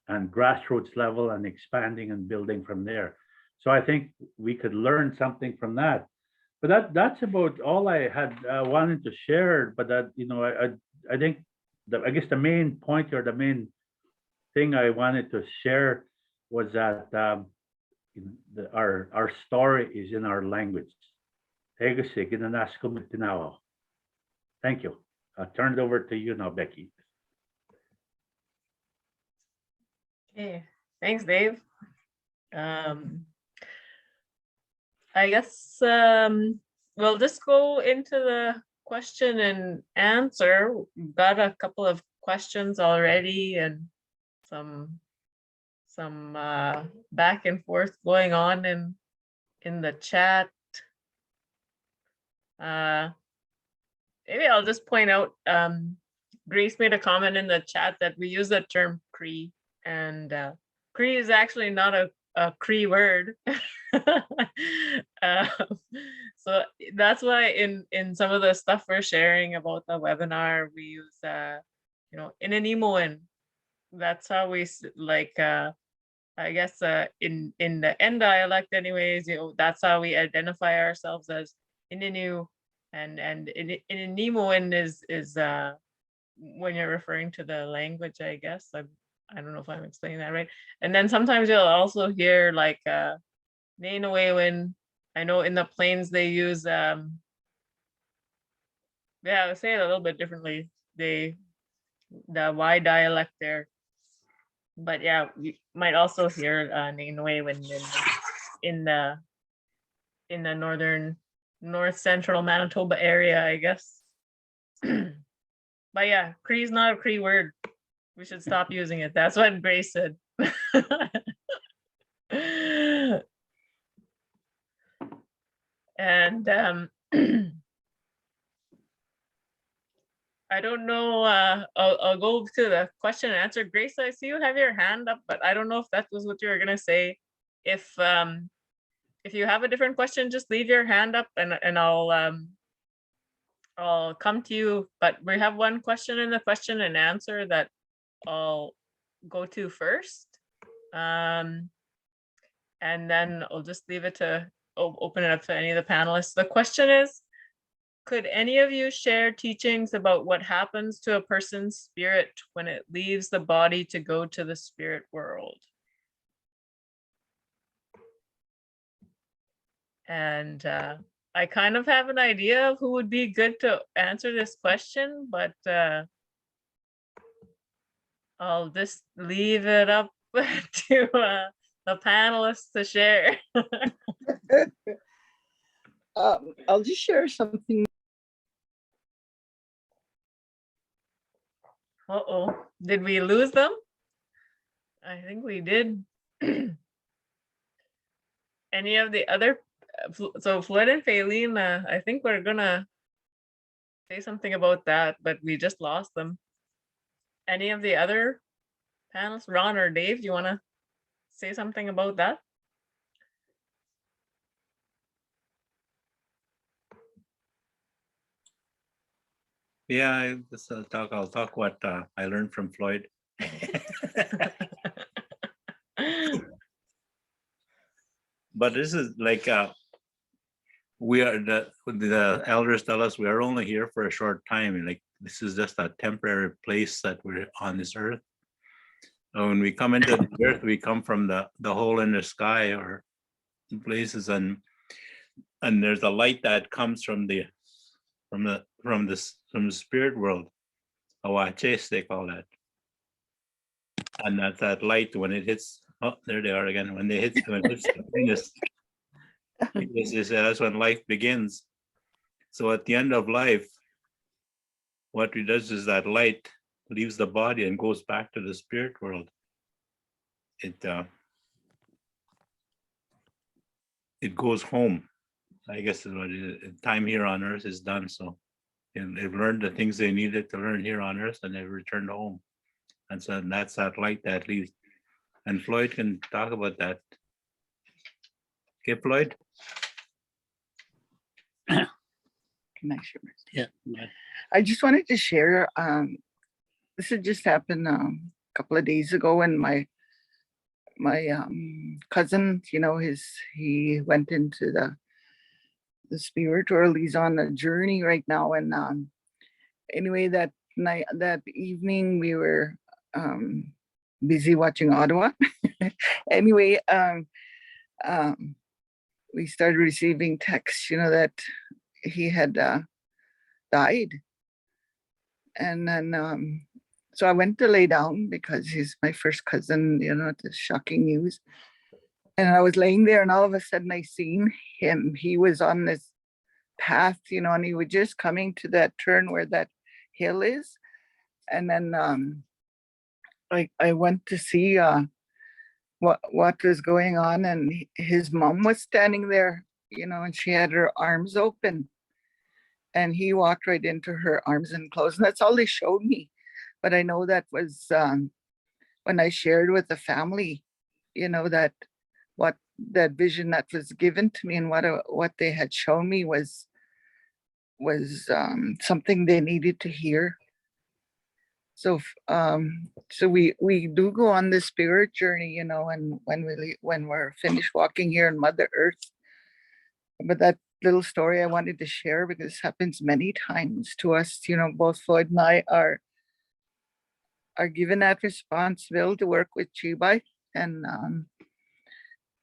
S4: and grassroots level and expanding and building from there. So I think we could learn something from that. But that's about all I had wanted to share. But that, I think I guess the main point or the main thing I wanted to share was that our story is in our language. Peguis, kinomākēwin. Thank you. I'll turn it over to you now, Becky.
S1: Okay, thanks, Dave. I guess we'll just go into the question and answer. We've got a couple of questions already and some back and forth going on in the chat. Maybe I'll just point out, Grace made a comment in the chat that we use the term Cree, and Cree is actually not a Cree word. So that's why in some of the stuff we're sharing about the webinar, we use ininīmowin. That's how we I guess in the N dialect anyways, that's how we identify ourselves as ininiw, and ininīmowin is when you're referring to the language, I guess. I don't know if I'm explaining that right. And then sometimes you'll also hear like ininīmowin. I know in the plains they use I say it a little bit differently. The Y dialect there. But yeah, we might also hear ininīmowin in the north central Manitoba area, I guess. But yeah, Cree is not a Cree word. We should stop using it. That's what Grace said. And I don't know, I'll go to the question and answer. Grace, I see you have your hand up, but I don't know if that was what you were gonna say. If you have a different question, just leave your hand up and I'll come to you. But we have one question in the question and answer that I'll go to first. And then I'll just leave it to open it up to any of the panelists. The question is, could any of you share teachings about what happens to a person's spirit when it leaves the body to go to the spirit world? And I kind of have an idea of who would be good to answer this question, but I'll just leave it up to the panelists to share.
S3: I'll just share something.
S1: Uh-oh, did we lose them? I think we did. Any of the other, so Floyd and Faylene, I think we're gonna say something about that, but we just lost them. Any of the other panelists, Ron or Dave, do you wanna say something about that?
S2: Yeah, I'll talk what I learned from Floyd. But this is like we are the elders tell us we are only here for a short time, and like this is just a temporary place that we're on this earth. When we come into the earth, we come from the hole in the sky or places, and there's a light that comes from the spirit world, a waches they call that, and that's that light when it hits. Oh, there they are again. When it hits the penis, that's when life begins. So at the end of life, what it does is that light leaves the body and goes back to the spirit world. It goes home, I guess is what it is. Time here on earth is done. So they've learned the things they needed to learn here on earth, and they've returned home. And so that's that light that leaves. And Floyd can talk about that. Okay, Floyd?
S3: Can I share?
S4: Yeah.
S3: I just wanted to share, this had just happened a couple of days ago, when my cousin, he went into the spirit world. He's on a journey right now. And anyway, that evening we were busy watching Ottawa. Anyway, we started receiving texts, that he had died. And then so I went to lay down, because he's my first cousin, the shocking news. And I was laying there, and all of a sudden I seen him. He was on this path, and he was just coming to that turn where that hill is. And then I went to see what was going on, and his mom was standing there, and she had her arms open. And he walked right into her arms and closed. And that's all they showed me. But I know that was when I shared with the family, that vision that was given to me, and what they had shown me was something they needed to hear. So so we do go on this spirit journey, and when we're finished walking here in Mother Earth. But that little story I wanted to share, because this happens many times to us. Both Floyd and I are given that responsibility to work with Chibai, and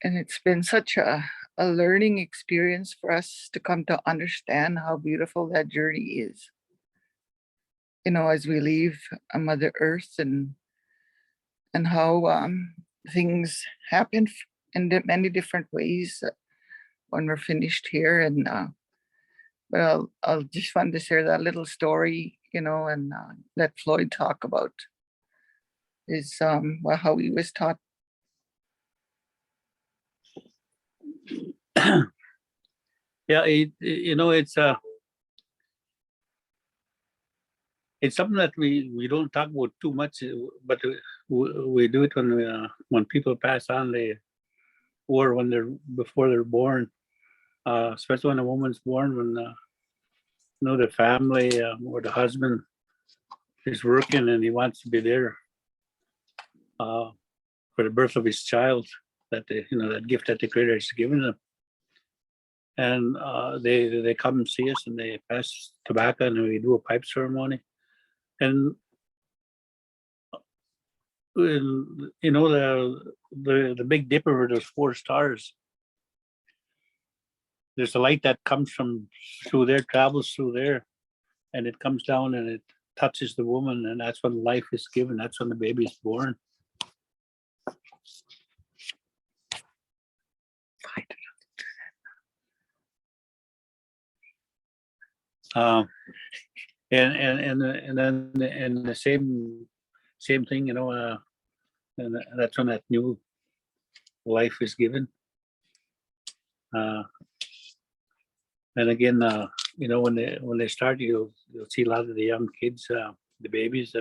S3: it's been such a learning experience for us to come to understand how beautiful that journey is. As we leave Mother Earth, and how things happen in many different ways when we're finished here. And but I'll just want to share that little story, and let Floyd talk about is how he was taught.
S4: Yeah, it's something that we don't talk about too much, but we do it when people pass on, or before they're born, especially when a woman's born, when the family or the husband is working and he wants to be there for the birth of his child, that that gift that the Creator has given them. And they come and see us, and they pass tobacco, and we do a pipe ceremony. And the Big Dipper, where there's 4 stars, there's a light that comes through there, travels through there, and it comes down and it touches the woman, and that's when life is given. That's when the baby is born. And then the same thing, and that's when that new life is given. And again, when they start, you'll see a lot of the young kids, the babies,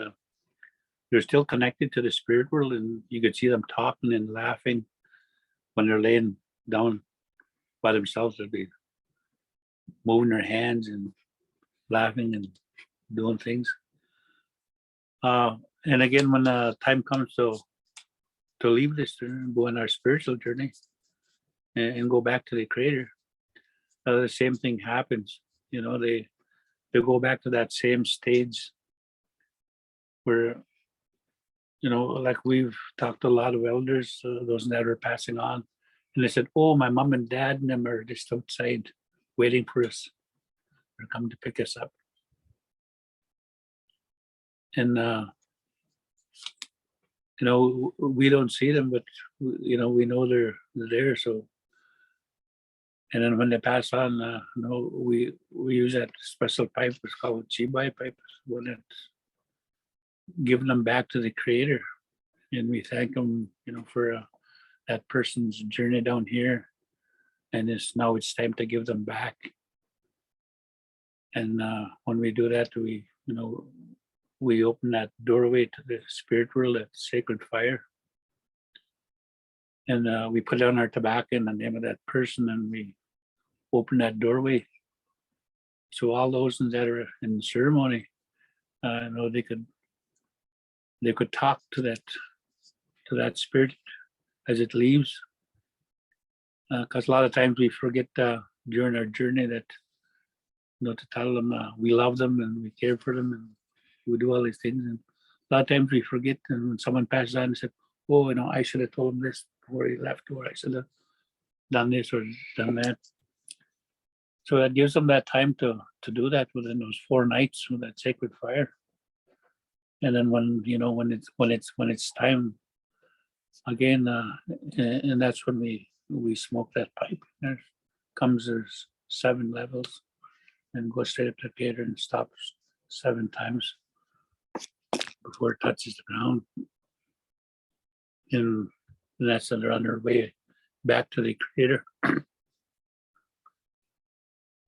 S4: they're still connected to the spirit world, and you could see them talking and laughing when they're laying down by themselves. They'll be moving their hands and laughing and doing things. And again, when the time comes to leave this journey and go on our spiritual journey and go back to the Creator, the same thing happens. They to go back to that same stage where, you know, like we've talked to a lot of elders, those that are passing on, and they said, "Oh, my mom and dad and them are just outside waiting for us. They're coming to pick us up." And you know, we don't see them, but you know, we know they're there. So, and then when they pass on, you know, we use that special pipe. It's called chibai pipe. When it's giving them back to the Creator, and we thank them, you know, for that person's journey down here, and now it's time to give them back. And when we do that, we, you know, we open that doorway to the spirit world, that sacred fire, and we put down our tobacco in the name of that person, and we open that doorway. So all those that are in the ceremony, you know, they could talk to that spirit as it leaves, because a lot of times we forget during our journey that, you know, to tell them we love them and we care for them and we do all these things. And a lot of times we forget, and when someone passes on and said, "Oh, you know, I should have told him this before he left," or "I should have done this or done that." So that gives them that time to do that within those 4 nights with that sacred fire. And then when, you know, when it's time again, and that's when we smoke that pipe. There's 7 levels, and goes straight up to the Creator and stops 7 times before it touches the ground. And that's when they're on their way back to the Creator.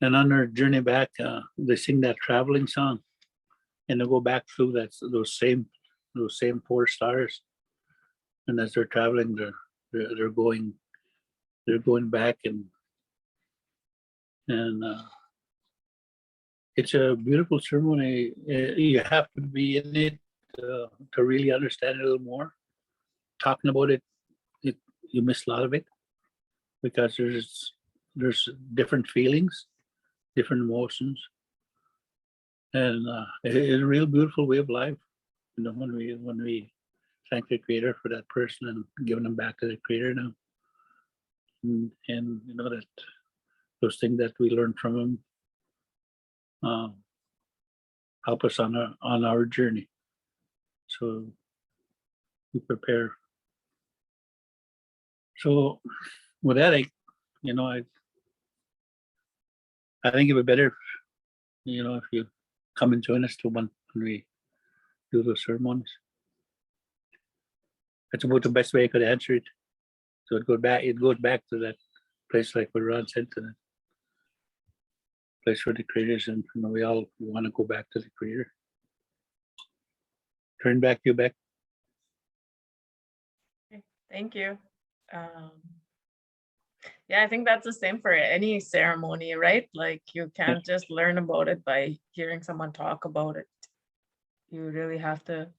S4: And on their journey back, they sing that traveling song, and they go back through those same 4 stars. And as they're traveling, they're going back, and it's a beautiful ceremony. You have to be in it to really understand it a little more. Talking about it, you miss a lot of it, because there's different feelings, different emotions, and it's a real beautiful way of life. You know, when we thank the Creator for that person and giving them back to the Creator now, and you know that those things that we learn from him help us on our journey. So we prepare. So with that, I think it'd be better, you know, if you come and join us to when we do those ceremonies. That's about the best way I could answer it. So it goes back to that place, like what Ron said, to that place where the Creator's, and you know, we want to go back to the Creator. Turn back to you, Beck.
S1: Thank you. Yeah, I think that's the same for any ceremony, right? Like, you can't just learn about it by hearing someone talk about it. You really have to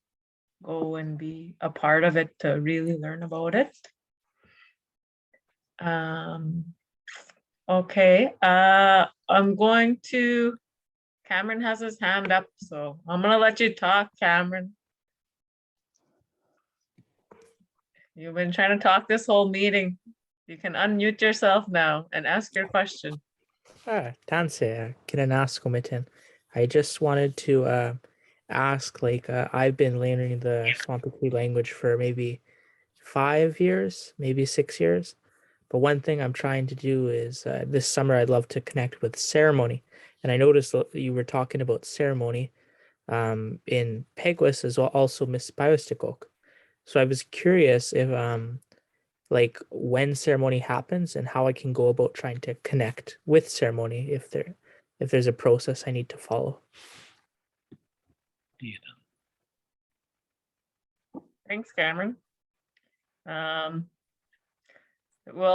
S1: go and be a part of it to really learn about it. Okay, Cameron has his hand up, so I'm gonna let you talk, Cameron. You've been trying to talk this whole meeting. You can unmute yourself now and ask your question.
S5: Tanse, kininīmowin. I just wanted to ask, like, I've been learning the Swampy Cree language for maybe 5 years, maybe 6 years. But one thing I'm trying to do is this summer I'd love to connect with ceremony. And I noticed that you were talking about ceremony in Peguis as well, also Misipawistik Cree Nation. So I was curious if like when ceremony happens and how I can go about trying to connect with ceremony, if there's a process I need to follow.
S1: Thanks, Cameron. Well,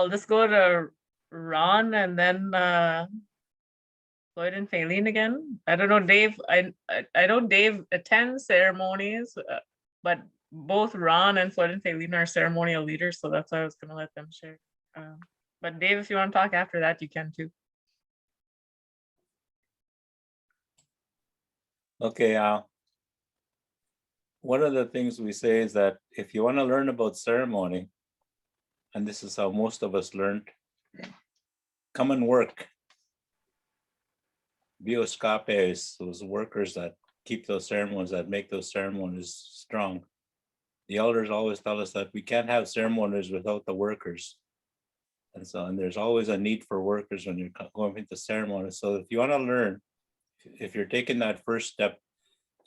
S1: let's go to Ron and then Lloyd and Faylene again. I don't know, Dave. I know Dave attends ceremonies, but both Ron and Floyd and Faylene are ceremonial leaders, so that's why I was going to let them share. But Dave, if you want to talk after that, you can too.
S2: Okay, one of the things we say is that if you want to learn about ceremony, and this is how most of us learned, come and work. Bioscapes, those workers that keep those ceremonies, that make those ceremonies strong. The elders always tell us that we can't have ceremonies without the workers. And there's always a need for workers when you're going into ceremonies. So if you want to learn, if you're taking that first step,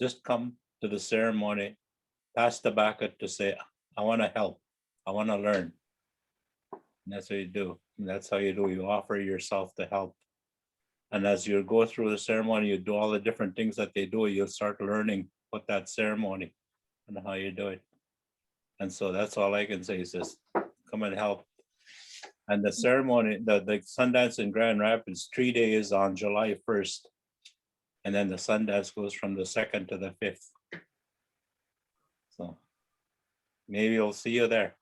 S2: just come to the ceremony, pass the bucket to say, I want to help, I want to learn. And that's what you do. And that's how you do. You offer yourself to help. And as you go through the ceremony, you do all the different things that they do, you'll start learning what that ceremony and how you do it. And so that's all I can say is just come and help. And the ceremony, the Sundance in Grand Rapids, 3 days on July 1st. And then the Sundance goes from the 2nd to the 5th. So maybe we'll see you there.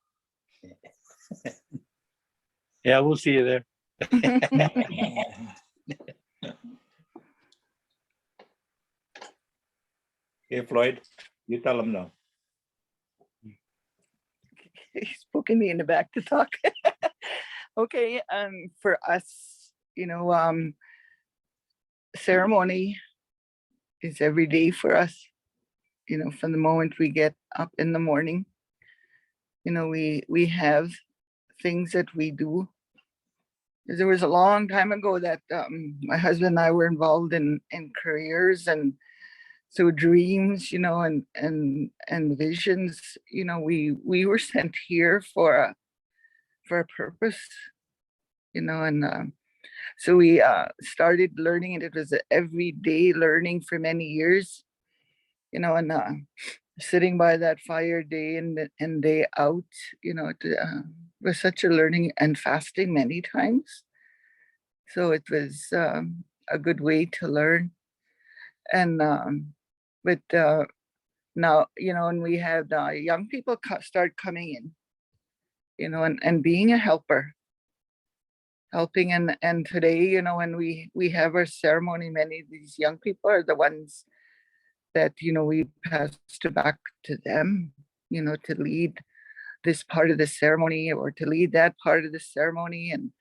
S4: Yeah, we'll see you there.
S2: Hey, Floyd, you tell them now.
S3: He's poking me in the back to talk. Okay, for us, ceremony is every day for us. From the moment we get up in the morning, we have things that we do. There was a long time ago that my husband and I were involved in careers, and so dreams, and visions, we were sent here for a purpose, and so we started learning, and it was an everyday learning for many years, and sitting by that fire day in and day out, it was such a learning, and fasting many times. So it was a good way to learn. And but now, and we had young people start coming in, and being a helper, helping. And today, when we have our ceremony, many of these young people are the ones that, we passed it back to them, to lead this part of the ceremony or to lead that part of the ceremony. And,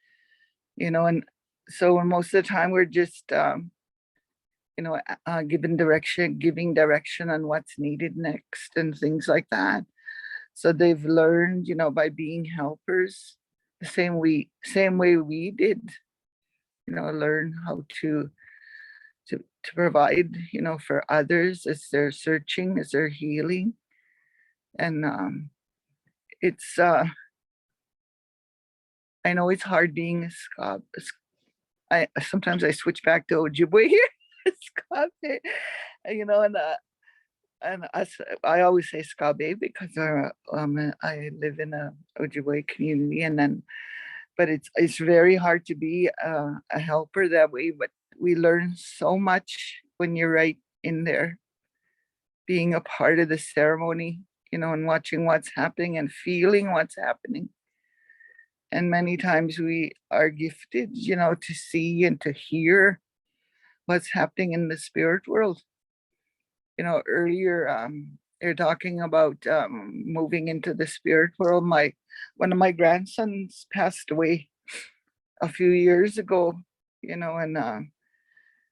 S3: and so most of the time we're just, giving direction on what's needed next and things like that. So they've learned, by being helpers, the same way we did, learn how to provide, for others as they're searching, as they're healing. And it's I know it's hard being a Scab. Sometimes I switch back to Ojibwe here. Scabe, and I always say Scabe because I live in a Ojibwe community, but it's very hard to be a helper that way. But we learn so much when you're right in there, being a part of the ceremony, and watching what's happening and feeling what's happening. And many times we are gifted, to see and to hear what's happening in the spirit world. Earlier, they're talking about moving into the spirit world. One of my grandsons passed away a few years ago, and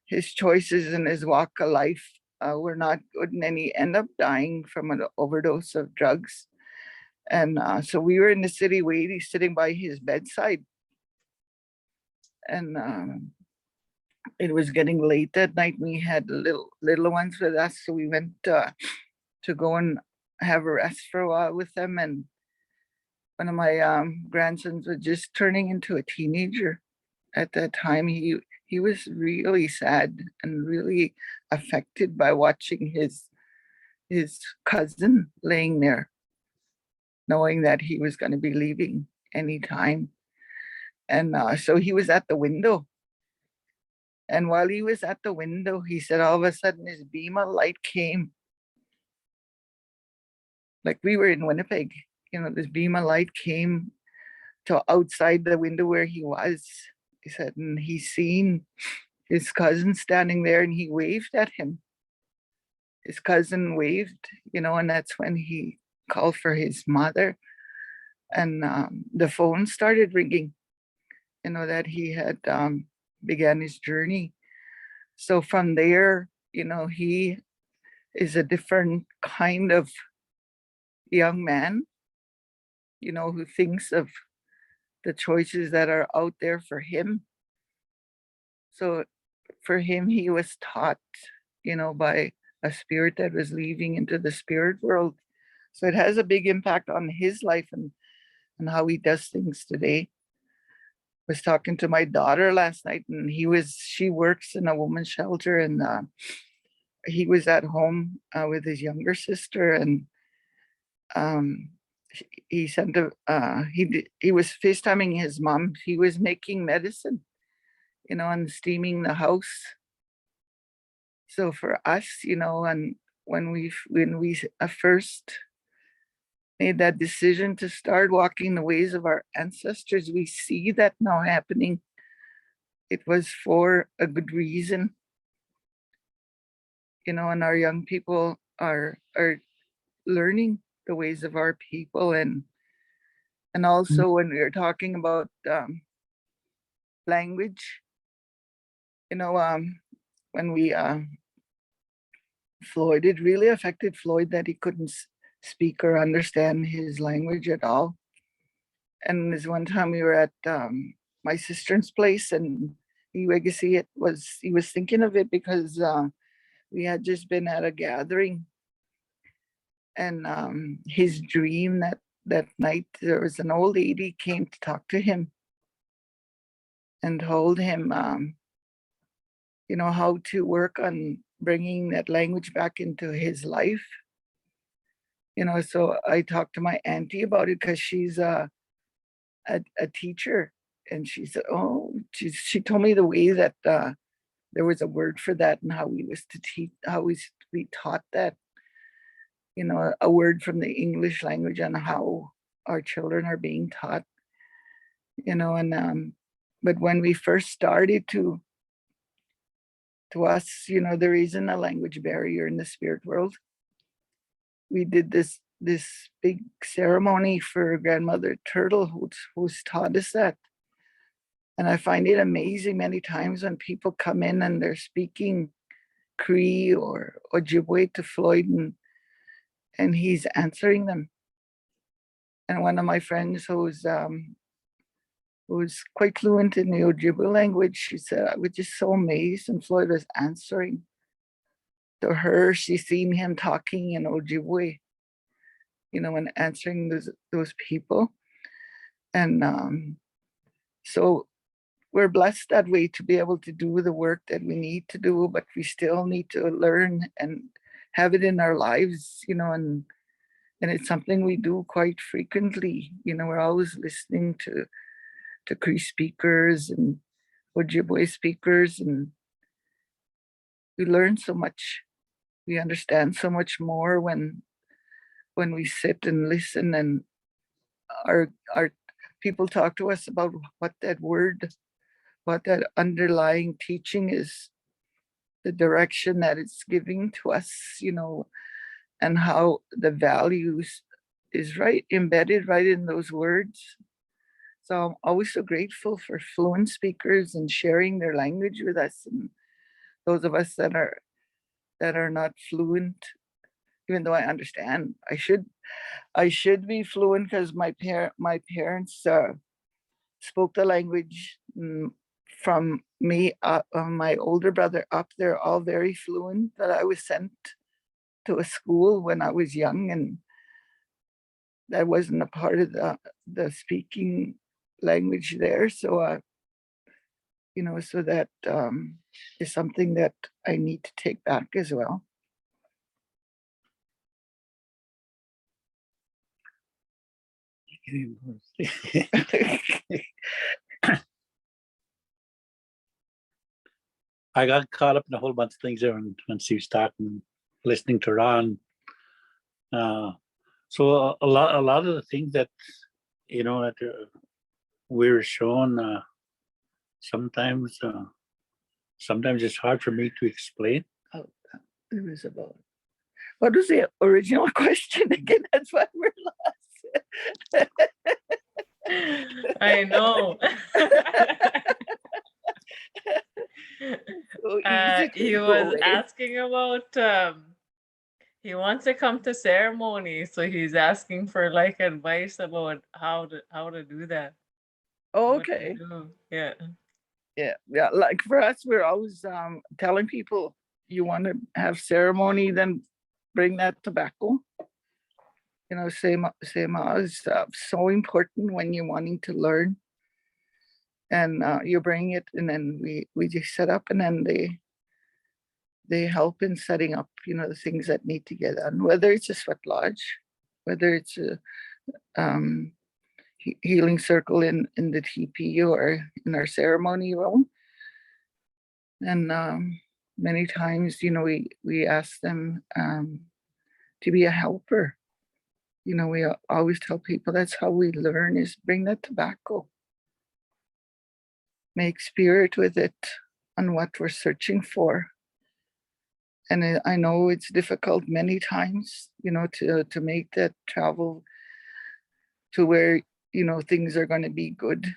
S3: his choices in his walk of life were not good, and then he ended up dying from an overdose of drugs. And so we were in the city waiting, sitting by his bedside, and it was getting late that night. We had little ones with us, so we went to go and have a rest for a while with them. And one of my grandsons was just turning into a teenager at that time. He was really sad and really affected by watching his cousin laying there, knowing that he was going to be leaving anytime. And so he was at the window. And while he was at the window, he said all of a sudden his beam of light came. Like we were in Winnipeg, this beam of light came to outside the window where he was. He said, and he seen his cousin standing there, and he waved at him. his cousin waved, and that's when he called for his mother. And the phone started ringing, that he had began his journey. So from there, he is a different kind of young man, who thinks of the choices that are out there for him. So for him, he was taught, by a spirit that was leaving into the spirit world. So it has a big impact on his life and how he does things today. I was talking to my daughter last night, and she works in a woman's shelter, and he was at home with his younger sister, and he sent he was FaceTiming his mom. He was making medicine, and steaming the house. So for us, and when we first made that decision to start walking the ways of our ancestors, we see that now happening. It was for a good reason, and our young people are learning the ways of our people. And also when we were talking about language, when we Floyd, it really affected Floyd that he couldn't speak or understand his language at all. And this one time we were at my sister's place, and he was thinking of it because we had just been at a gathering, and his dream that night, there was an old lady came to talk to him and told him how to work on bringing that language back into his life. So I talked to my auntie about it because she's a teacher, and she said, she told me the way that there was a word for that, and how we was to teach, how we taught that, a word from the English language on how our children are being taught, and but when we first started to us, there isn't a language barrier in the spirit world. We did this big ceremony for grandmother Turtle, who's taught us that. And I find it amazing many times when people come in and they're speaking Cree or Ojibwe to Floyd, and he's answering them. And one of my friends who's quite fluent in the Ojibwe language, she said, I was just so amazed, and Floyd was answering to her. She's seen him talking in Ojibwe, and answering those people. And so we're blessed that way to be able to do the work that we need to do, but we still need to learn and have it in our lives, and it's something we do quite frequently. We're always listening to Cree speakers and Ojibwe speakers, and we learn so much. We understand so much more when we sit and listen, and our people talk to us about what that word, what that underlying teaching is, the direction that it's giving to us, and how the values is embedded right in those words. So I'm always so grateful for fluent speakers and sharing their language with us, and those of us that are not fluent, even though I understand. I should be fluent because my parents spoke the language from me, my older brother up. They're all very fluent, but I was sent to a school when I was young, and that wasn't a part of the speaking language there. So so that is something that I need to take back as well.
S4: I got caught up in a whole bunch of things there when she was talking, listening to Ron. So a lot of the things that that we're shown, sometimes it's hard for me to explain.
S3: It was about What was the original question again? That's why we're lost.
S1: I know.
S3: So easy to
S1: He
S3: go
S1: was
S3: away.
S1: asking about he wants to come to ceremony, so he's asking for like advice about how to do that. what to
S3: Okay.
S1: do. Yeah.
S3: Yeah. Like for us, we're always telling people you want to have ceremony, then bring that tobacco. You know, same as so important when you're wanting to learn. And you bring it, and then we just set up, and then they help in setting up, you know, the things that need to get done, whether it's a sweat lodge, whether it's a healing circle in the teepee or in our ceremony room. And many times, you know, we ask them to be a helper. You know, we always tell people that's how we learn, is bring that tobacco, make spirit with it on what we're searching for. And I know it's difficult many times, you know, to make that travel to where, you know, things are going to be good.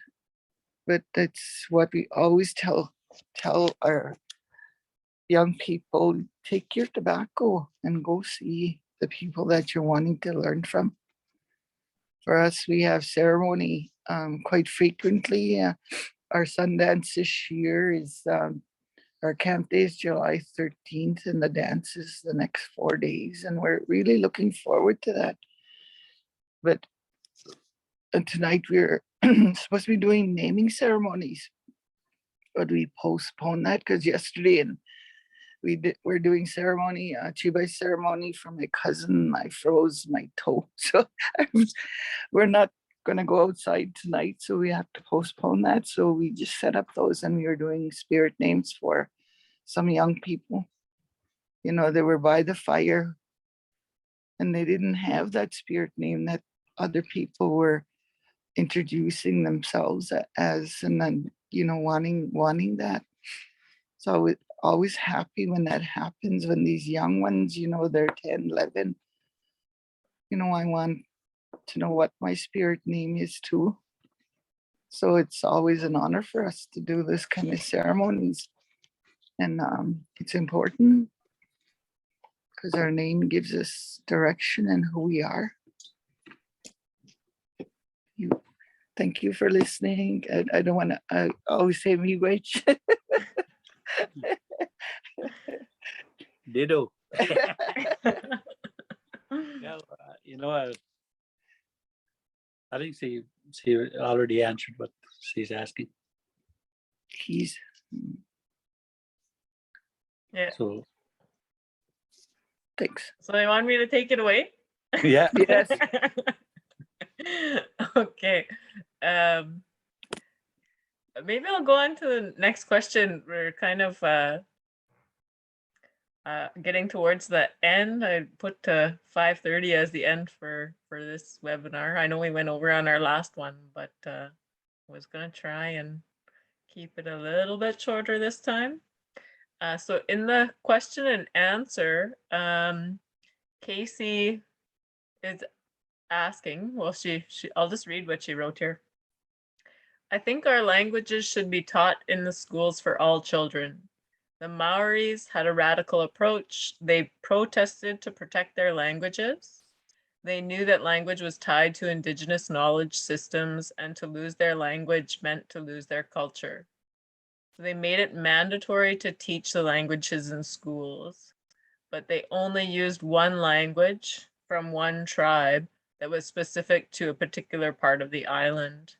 S3: But that's what we always tell our young people: take your tobacco and go see the people that you're wanting to learn from. For us, we have ceremony quite frequently. Our Sundance this year is our camp day is July 13th, and the dance is the next 4 days, and we're really looking forward to that. But tonight we're supposed to be doing naming ceremonies, but we postponed that because yesterday and we're doing ceremony, chibai ceremony for my cousin. I froze my toe, so we're not going to go outside tonight, so we have to postpone that. So we just set up those, and we were doing spirit names for some young people. You know, they were by the fire and they didn't have that spirit name that other people were introducing themselves as, and then, you know, wanting that. So always happy when that happens, when these young ones, you know, they're 10, 11, you know, I want to know what my spirit name is too. So it's always an honor for us to do this kind of ceremonies. And it's important because our name gives us direction and who we are. Thank you for listening. I don't want to always say me wage.
S4: Ditto. Yeah, you know, I think she already answered what she's asking.
S3: Keys.
S1: Yeah.
S4: So
S3: Thanks.
S1: So you want me to take it away?
S4: yeah,
S3: Yes.
S1: Okay. Maybe I'll go on to the next question. We're kind of getting towards the end. I put 5:30 as the end for this webinar. I know we went over on our last one, but I was gonna try and keep it a little bit shorter this time. So in the question and answer, Casey is asking, well, I'll just read what she wrote here. I think our languages should be taught in the schools for all children. The Maoris had a radical approach. They protested to protect their languages. They knew that language was tied to Indigenous knowledge systems, and to lose their language meant to lose their culture. So they made it mandatory to teach the languages in schools, but they only used one language from one tribe that was specific to a particular part of the island.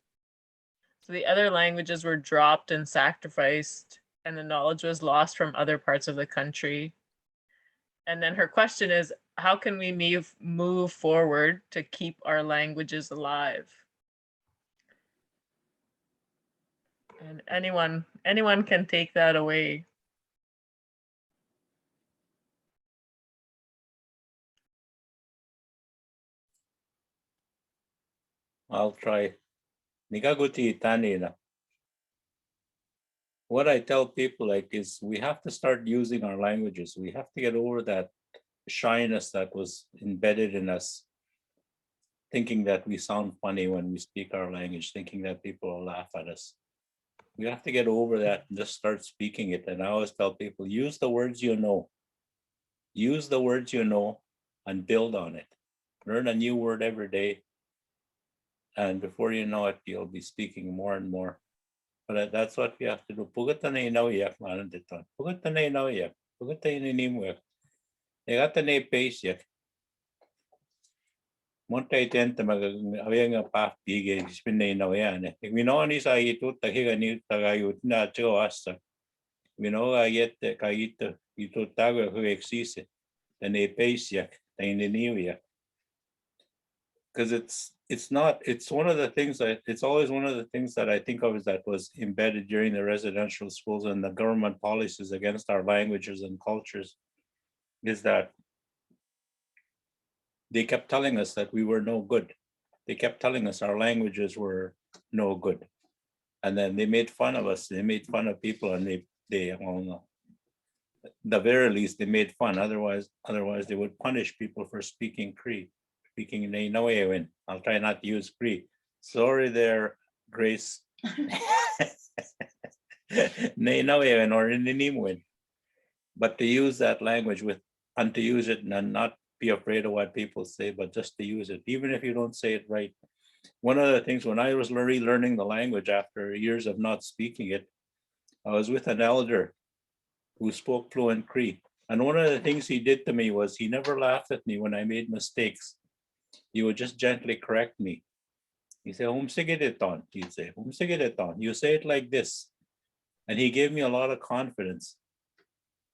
S1: So the other languages were dropped and sacrificed, and the knowledge was lost from other parts of the country. And then her question is, how can we move forward to keep our languages alive? And anyone can take that away.
S2: I'll try. Nikaguti tanina. What I tell people like is we have to start using our languages. We have to get over that shyness that was embedded in us, thinking that we sound funny when we speak our language, thinking that people will laugh at us. We have to get over that and just start speaking it. And I always tell people, use the words you know. Use the words you know and build on it. Learn a new word every day. And before you know it, you'll be speaking more and more. But that's what we have to do. Pimitisahētān, mananditon. Pimitisahētān, ininīmowin. Nakatamākawiyak. Monta itenta magawianga pa pige spinne na yan. We know ni sa ito tahiga ni tagayut na choasa. We know ayete kayito ito tago who existe. The nepasiak, the ininiw. Because it's one of the things it's always one of the things that I think of is that was embedded during the residential schools and the government policies against our languages and cultures, is that they kept telling us that we were no good. They kept telling us our languages were no good. And then they made fun of us. They made fun of people, and they well, no. The very least, they made fun. Otherwise, they would punish people for speaking Cree, speaking ininīmowin. I'll try not to use Cree. Sorry there, Grace. Ininīmowin or ininīmowin. But to use that language and to use it and not be afraid of what people say, but just to use it, even if you don't say it right. One of the things when I was relearning the language after years of not speaking it, I was with an elder who spoke fluent Cree. And one of the things he did to me was he never laughed at me when I made mistakes. He would just gently correct me. He said, wahkotowin, he'd say, wahkotowin. You say it like this. And he gave me a lot of confidence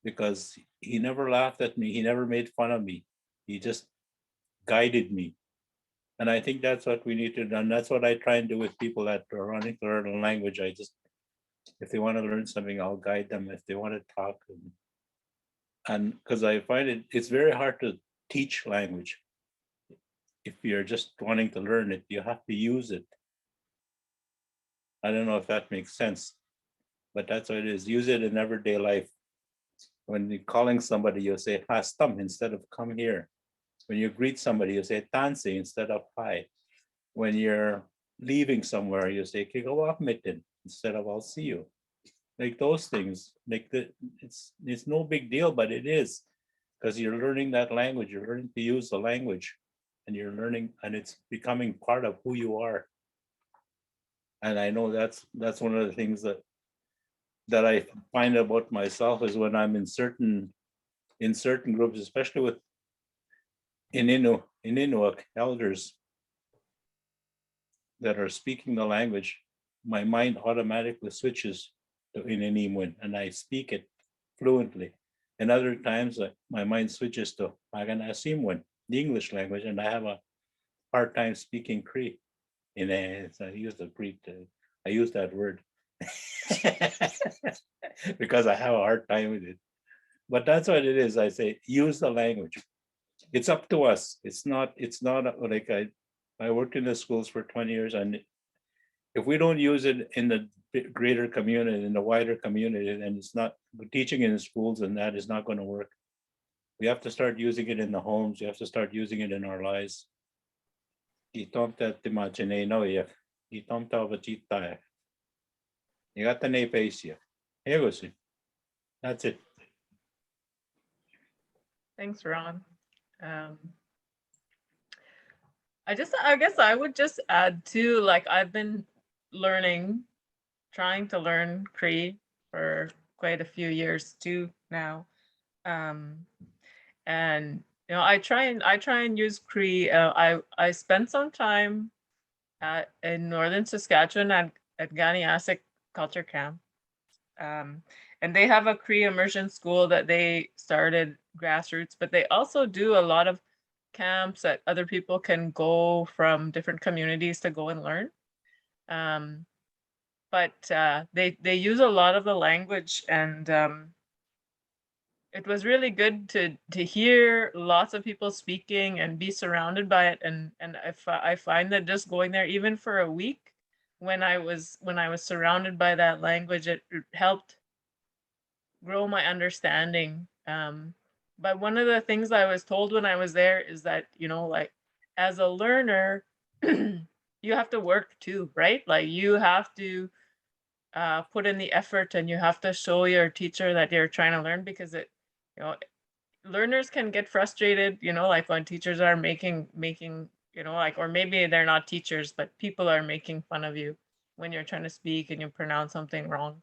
S2: because he never laughed at me. He never made fun of me. He just guided me. And I think that's what we need to do. And that's what I try and do with people that are wanting to learn a language. If they want to learn something, I'll guide them. If they want to talk. And because I find it's very hard to teach language. If you're just wanting to learn it, you have to use it. I don't know if that makes sense, but that's what it is. Use it in everyday life. When you're calling somebody, you say hastam instead of come here. When you greet somebody, you say tanse instead of hi. When you're leaving somewhere, you say kiwētotētān instead of I'll see you. Like those things, it's no big deal, but it is, because you're learning that language. You're learning to use the language, and you're learning, and it's becoming part of who you are. And I know that's one of the things that I find about myself is when I'm in certain groups, especially with ininiw elders that are speaking the language, my mind automatically switches to ininīmowin and I speak it fluently. And other times my mind switches to nakatamākawiyak, the English language, and I have a hard time speaking Cree. I use that word because I have a hard time with it. But that's what it is. I say, use the language. It's up to us. It's not like I worked in the schools for 20 years, and if we don't use it in the greater community, in the wider community, then it's not teaching in the schools, and that is not going to work. We have to start using it in the homes. We have to start using it in our lives. That's it.
S1: Thanks, Ron. I guess I would just add too, like I've been trying to learn Cree for quite a few years too now. And you know, I try and use Cree. I spent some time in northern Saskatchewan at Ganiasik Culture Camp. And they have a Cree immersion school that they started grassroots, but they also do a lot of camps that other people can go from different communities to go and learn. But they use a lot of the language, and it was really good to hear lots of people speaking and be surrounded by it. And I find that just going there, even for a week, when I was surrounded by that language, it helped grow my understanding. But one of the things I was told when I was there is that, you know, like as a learner, you have to work too, right? Like you have to put in the effort, and you have to show your teacher that you're trying to learn, because it, you know, learners can get frustrated, you know, like when teachers are making, you know, like, or maybe they're not teachers, but people are making fun of you when you're trying to speak and you pronounce something wrong.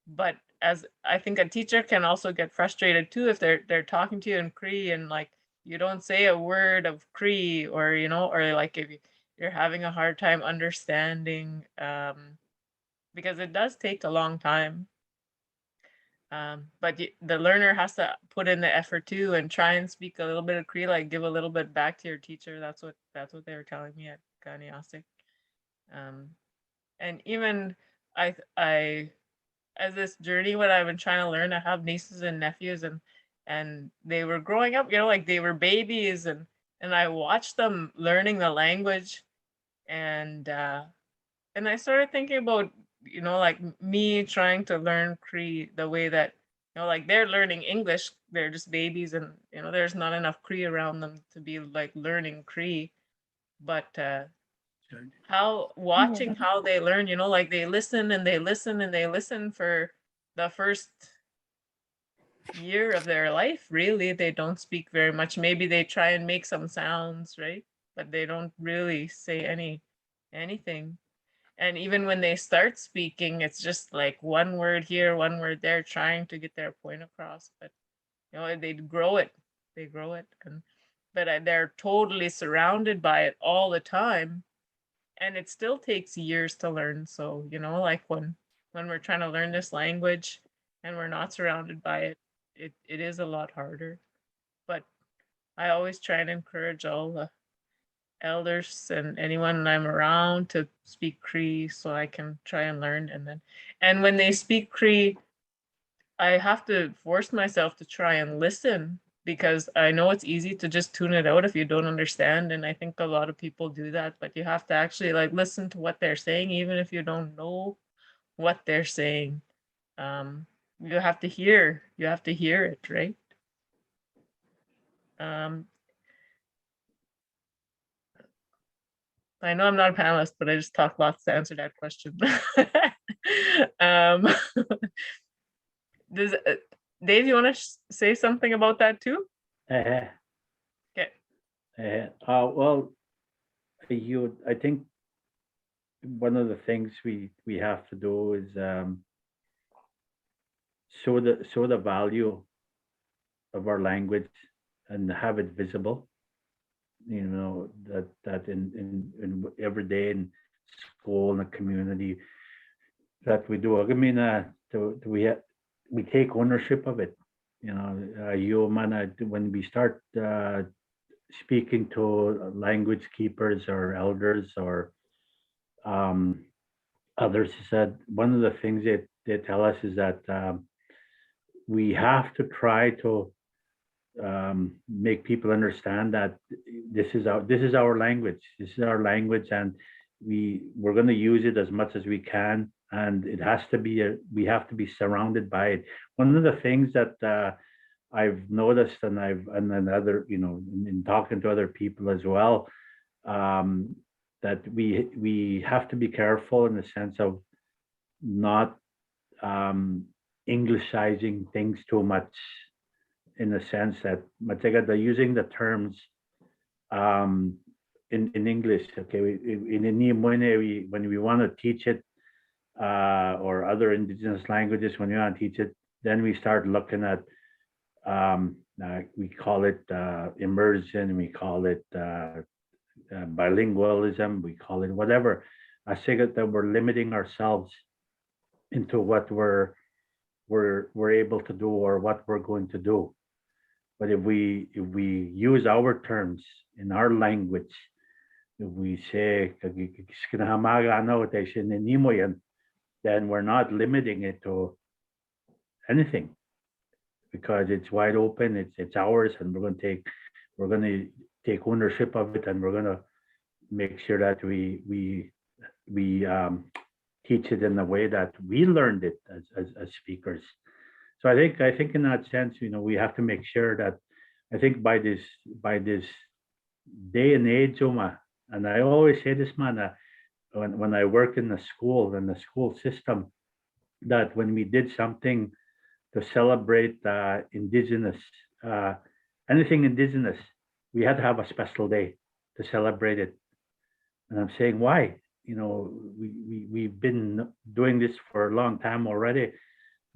S1: But as I think a teacher can also get frustrated too if they're talking to you in Cree and like you don't say a word of Cree, or you know, or like if you're having a hard time understanding, because it does take a long time. But the learner has to put in the effort too and try and speak a little bit of Cree, like give a little bit back to your teacher. That's what they were telling me at Kinosao. And even I as this journey when I've been trying to learn, I have nieces and nephews, and they were growing up, you know, like they were babies, and I watched them learning the language, and I started thinking about, you know, like me trying to learn Cree the way that, you know, like they're learning English, they're just babies, and you know, there's not enough Cree around them to be like learning Cree, but how watching how they learn, you know, like they listen and they listen and they listen for the first year of their life. Really, they don't speak very much. Maybe they try and make some sounds, right? But they don't really say anything. And even when they start speaking, it's just like one word here, one word there, trying to get their point across. But you know, they grow it. They grow it, but they're totally surrounded by it all the time, and it still takes years to learn. So you know, like when we're trying to learn this language and we're not surrounded by it, it is a lot harder. But I always try and encourage all the elders and anyone I'm around to speak Cree so I can try and learn. And when they speak Cree, I have to force myself to try and listen, because I know it's easy to just tune it out if you don't understand. And I think a lot of people do that, but you have to actually like listen to what they're saying, even if you don't know what they're saying. You have to hear it, right? Um, I know I'm not a panelist, but I just talk lots to answer that question. um, does Dave, you want to say something about that too?
S4: Okay.
S1: Okay.
S4: Well, I think one of the things we have to do is show the value of our language and have it visible. You know, that in every day in school, in the community, that we do. I mean, we take ownership of it. You know, when we start speaking to language keepers or elders or others, said one of the things that they tell us is that we have to try to make people understand that this is our language. This is our language, and we're going to use it as much as we can. And it has to be we have to be surrounded by it. One of the things that I've noticed, and then other, you know, in talking to other people as well, that we have to be careful in the sense of not Englishizing things too much, in the sense that they're using the terms in English. Okay, in ininīmowin, when we want to teach it, or other indigenous languages, when you want to teach it, then we start looking at we call it immersion, we call it bilingualism, we call it whatever. I say that we're limiting ourselves into what we're able to do or what we're going to do. But if we use our terms in our language, if we say kiskinomākēwin, then we're not limiting it to anything, because it's wide open, it's ours, and we're going to take ownership of it, and we're going to make sure that we teach it in the way that we learned it as speakers. So I think in that sense, you know, we have to make sure that I think by this day and age, and I always say this, man, when I work in the school system, that when we did something to celebrate Indigenous, anything Indigenous, we had to have a special day to celebrate it. And I'm saying, why? You know, we've been doing this for a long time already,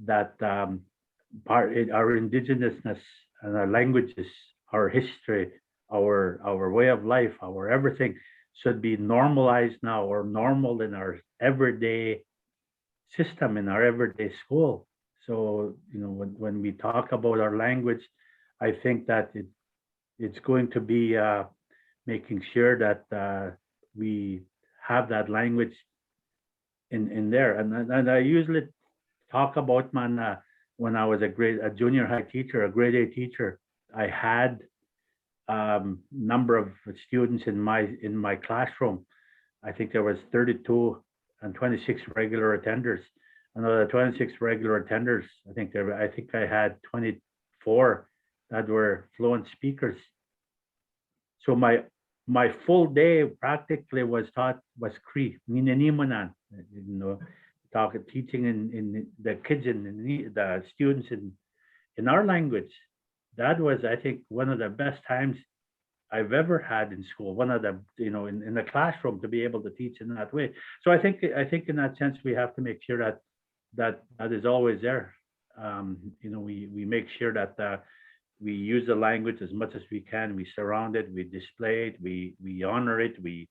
S4: that our Indigenousness and our languages, our history, our way of life, our everything should be normalized now, or normal in our everyday system, in our everyday school. So, you know, when we talk about our language, I think that it's going to be making sure that we have that language in there. And I usually talk about, man, when I was a junior high teacher, a grade A teacher, I had number of students in my classroom. I think there was 32 and 26 regular attenders. And of the 26 regular attenders, I think I had 24 that were fluent speakers. So my full day practically was Cree, ininīmowin, you know, teaching in the kids and the students in our language. That was, I think, one of the best times I've ever had in school. One of the, you know, in the classroom, to be able to teach in that way. So I think in that sense, we have to make sure that is always there. You know, we make sure that we use the language as much as we can. We surround it, we display it, we honor it, we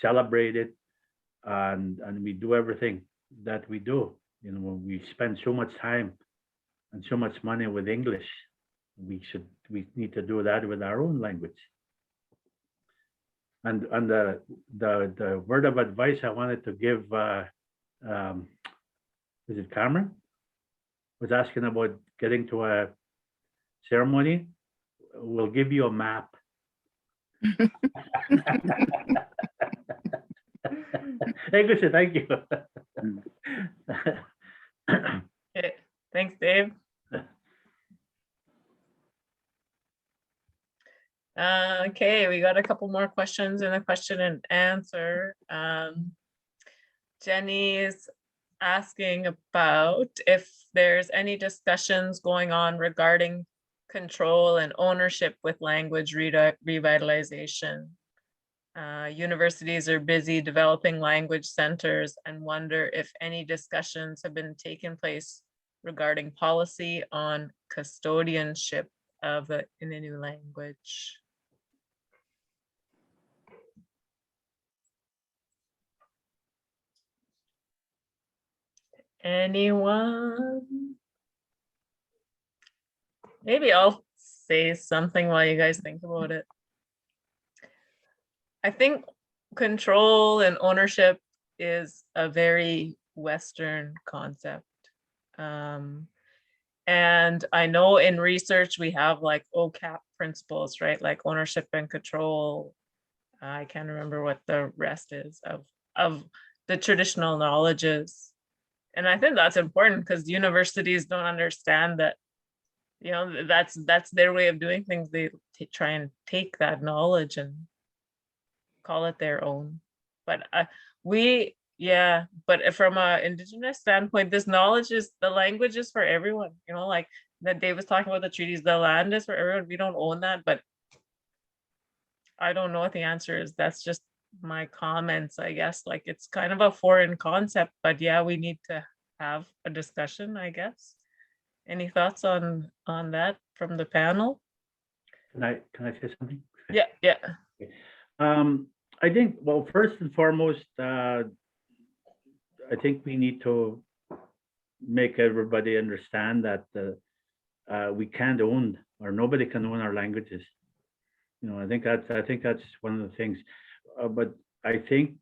S4: celebrate it, and we do everything that we do. You know, when we spend so much time and so much money with English, we need to do that with our own language. And the word of advice I wanted to give, is it Cameron? Was asking about getting to a ceremony. We'll give you a map. Hey, thank you.
S1: Okay, thanks, Dave. Okay, we got a couple more questions in the question and answer. Jenny's asking about if there's any discussions going on regarding control and ownership with language revitalization. Universities are busy developing language centers and wonder if any discussions have been taken place regarding policy on custodianship of the ininiw language. Anyone? Maybe I'll say something while you guys think about it. I think control and ownership is a very Western concept. And I know in research we have like OCAP principles, right? Like ownership and control. I can't remember what the rest is of the traditional knowledges. And I think that's important because universities don't understand that, you know, that's their way of doing things. They try and take that knowledge and call it their own. But but from an Indigenous standpoint, this knowledge is, the language is for everyone, you know, like that Dave was talking about the treaties, the land is for everyone. We don't own that, but I don't know what the answer is. That's just my comments, I guess. Like it's kind of a foreign concept, but yeah, we need to have a discussion, I guess. Any thoughts on that from the panel?
S4: Can I say something?
S1: Yeah.
S4: I think, well, first and foremost, I think we need to make everybody understand that we can't own, or nobody can own our languages. You know, I think that's one of the things. But I think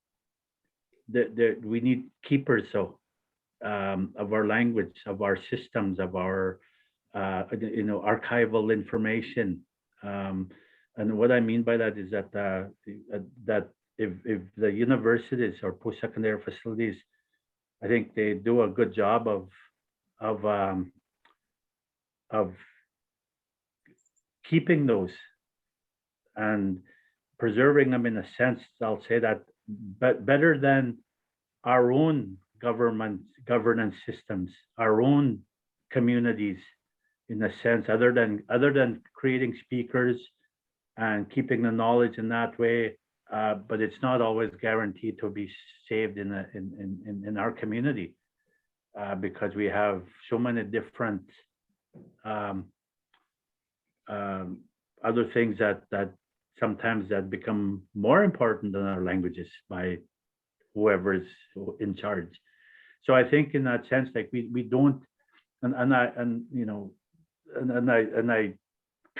S4: that we need keepers of our language, of our systems, of our you know, archival information. And what I mean by that is that that if the universities or post-secondary facilities, I think they do a good job of keeping those and preserving them in a sense, I'll say that, but better than our own governance systems, our own communities, in a sense, other than creating speakers and keeping the knowledge in that way. But it's not always guaranteed to be saved in our community, because we have so many different other things that sometimes that become more important than our languages by whoever's in charge. So I think in that sense, like we don't, and I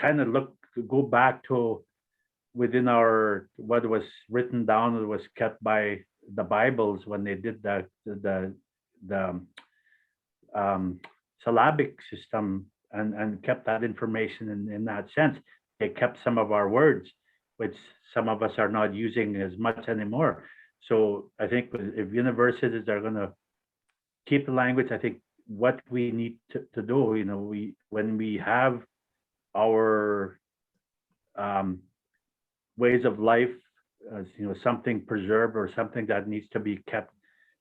S4: kind of go back to within our, what was written down, it was kept by the Bibles when they did the syllabic system and kept that information in that sense. They kept some of our words, which some of us are not using as much anymore. So I think if universities are going to keep the language, I think what we need to do, when we have our ways of life, something preserved or something that needs to be kept,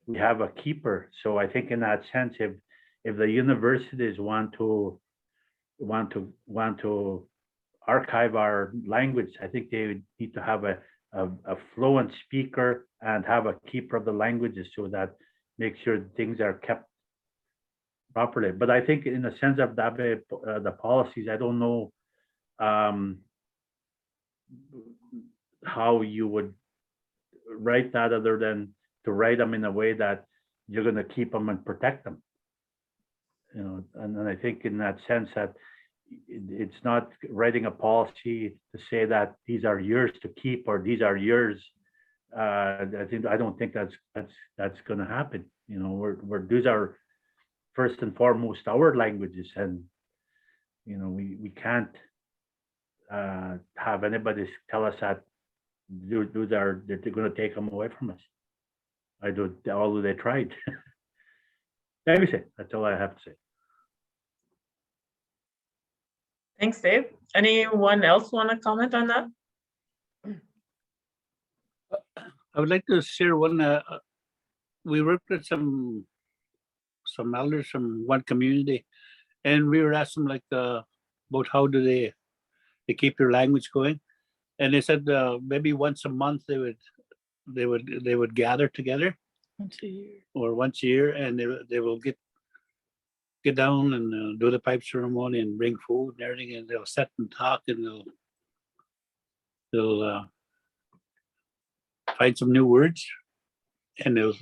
S4: we have a keeper. So I think in that sense, if the universities want to archive our language, I think they would need to have a fluent speaker and have a keeper of the languages, so that make sure things are kept properly. But I think in the sense of the policies, I don't know how you would write that, other than to write them in a way that you're going to keep them and protect them. And I think in that sense that it's not writing a policy to say that these are yours to keep or these are yours. I don't think that's going to happen. These are first and foremost our languages, and we can't have anybody tell us that they're going to take them away from us. Although they tried. Let me say, that's all I have to say.
S1: Thanks, Dave. Anyone else want to comment on that?
S4: I would like to share one. We worked with some elders from one community, and we were asking them about how do they keep their language going, and they said maybe once a month they would gather together, once a year, and they will get down and do the pipe ceremony and bring food and everything, and they'll sit and talk, and they'll find some new words, and they'll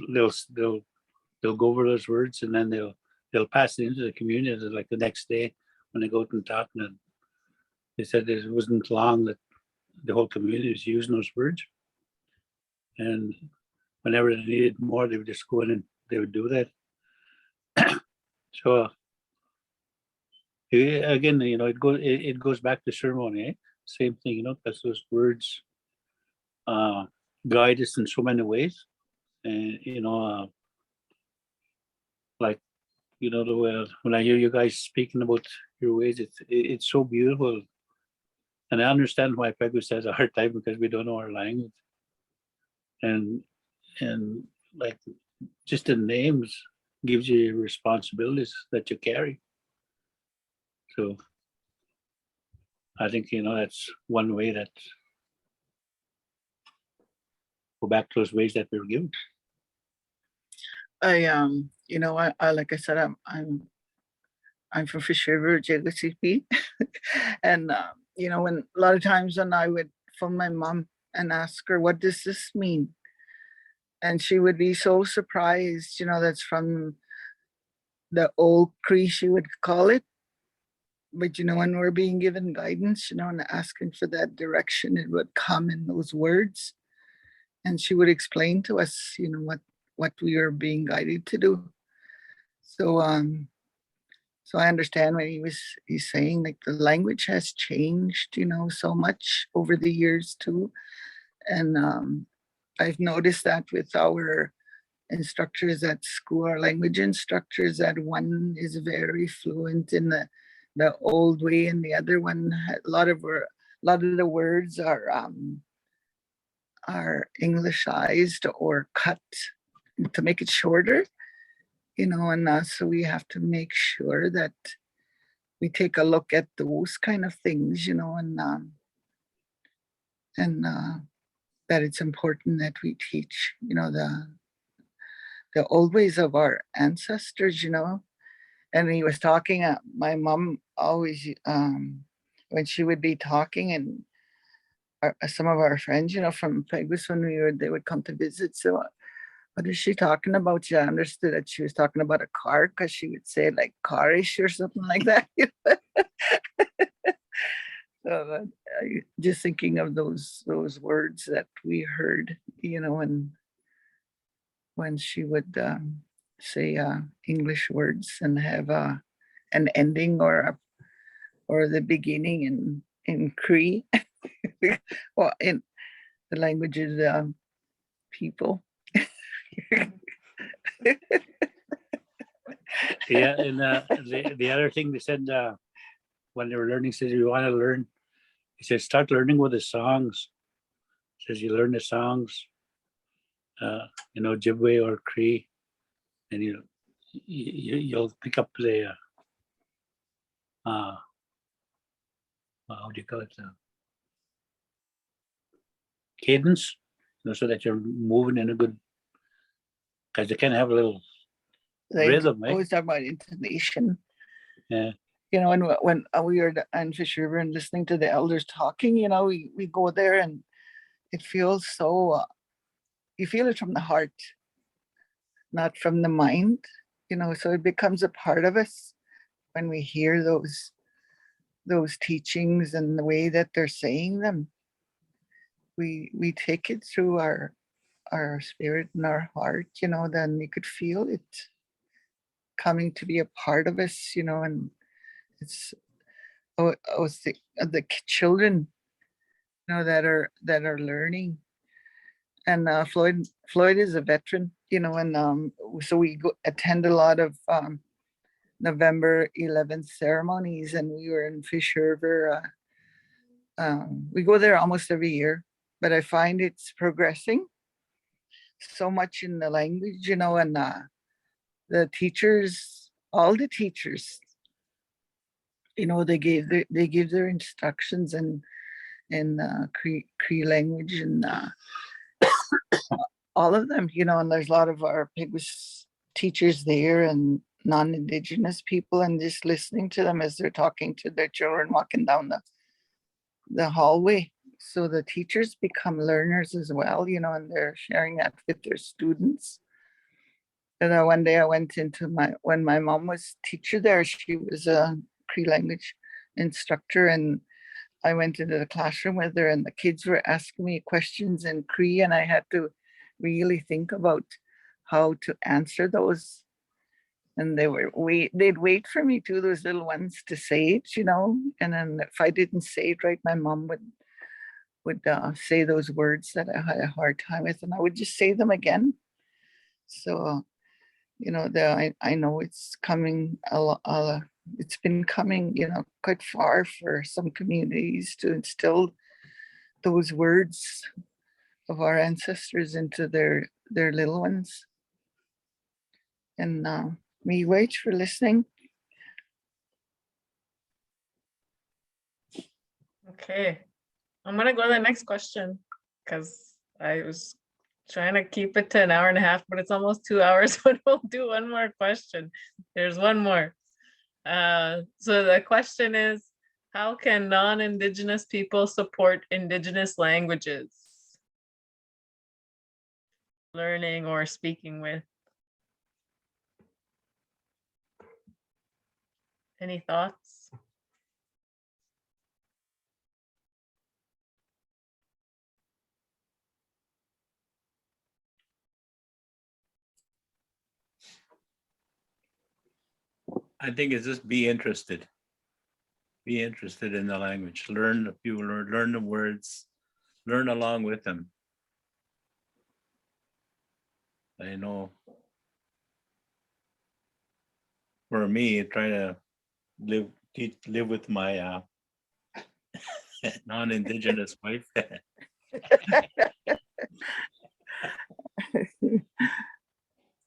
S4: go over those words, and then they'll pass it into the community like the next day when they go out and talk. And they said it wasn't long that the whole community was using those words, and whenever they needed more, they would just go in and they would do that. So again, it goes back to ceremony, eh? Same thing, because those words guide us in so many ways, and the way when I hear you guys speaking about your ways, it's so beautiful, and I understand why Peguis has a hard time, because we don't know our language, and like just the names gives you responsibilities that you carry. So I think that's one way that go back to those ways that we were given.
S3: I like I said, I'm from Fish River, Ochekwi, and when a lot of times when I would phone my mom and ask her, what does this mean? And she would be so surprised, that's from the old Cree, she would call it. But when we're being given guidance, and asking for that direction, it would come in those words. And she would explain to us, what we are being guided to do. So so I understand when he's saying like the language has changed, so much over the years too. And I've noticed that with our instructors at school, our language instructors, that one is very fluent in the the old way, and the other one a lot of the words are Englishized or cut to make it shorter, and so we have to make sure that we take a look at those kind of things, and that it's important that we teach, the old ways of our ancestors, And he was talking, my mom always, when she would be talking, and some of our friends, from Peguis, they would come to visit. So what is she talking about? I understood that she was talking about a car, because she would say like carish or something like that. So just thinking of those words that we heard, and when she would say English words and have an ending or the beginning in Cree, well, in the languages people.
S4: Yeah, and the other thing they said when they were learning, says you want to learn, he said start learning with the songs. Says you learn the songs, Ojibwe or Cree, and you'll pick up the how do you call it, cadence, so that you're moving in a good, because you can have a little rhythm, eh?
S3: Always talk about intonation.
S4: Yeah.
S3: And when we were in Fish River and listening to the elders talking, we go there and it feels so, you feel it from the heart, not from the mind, so it becomes a part of us when we hear those teachings and the way that they're saying them. We take it through our spirit and our heart, then you could feel it coming to be a part of us, and it's the children, that are learning. And Floyd is a veteran, and so we attend a lot of November 11th ceremonies, and we were in Fish River. We go there almost every year, but I find it's progressing so much in the language, and the teachers, all the teachers, they give their instructions in Cree language, and all of them, and there's a lot of our Peguis teachers there and non-Indigenous people, and just listening to them as they're talking to their children walking down the hallway. So the teachers become learners as well, and they're sharing that with their students. And one day I went into when my mom was teacher there, she was a Cree language instructor, and I went into the classroom with her, and the kids were asking me questions in Cree, and I had to really think about how to answer those. And they'd wait for me too, those little ones, to say it, and then if I didn't say it right, my mom would say those words that I had a hard time with, and I would just say them again. So, I know it's coming it's been coming, quite far for some communities to instill those words of our ancestors into their little ones. And me wait for listening.
S1: Okay, I'm gonna go to the next question, because I was trying to keep it to an hour and a half, but it's almost 2 hours, but we'll do one more question. There's one more. So the question is, how can non-Indigenous people support Indigenous languages? Learning or speaking with? Any thoughts?
S2: I think it's just be interested. Be interested in the language. Learn the words, learn along with them. I know for me, trying to live live with my non-Indigenous wife.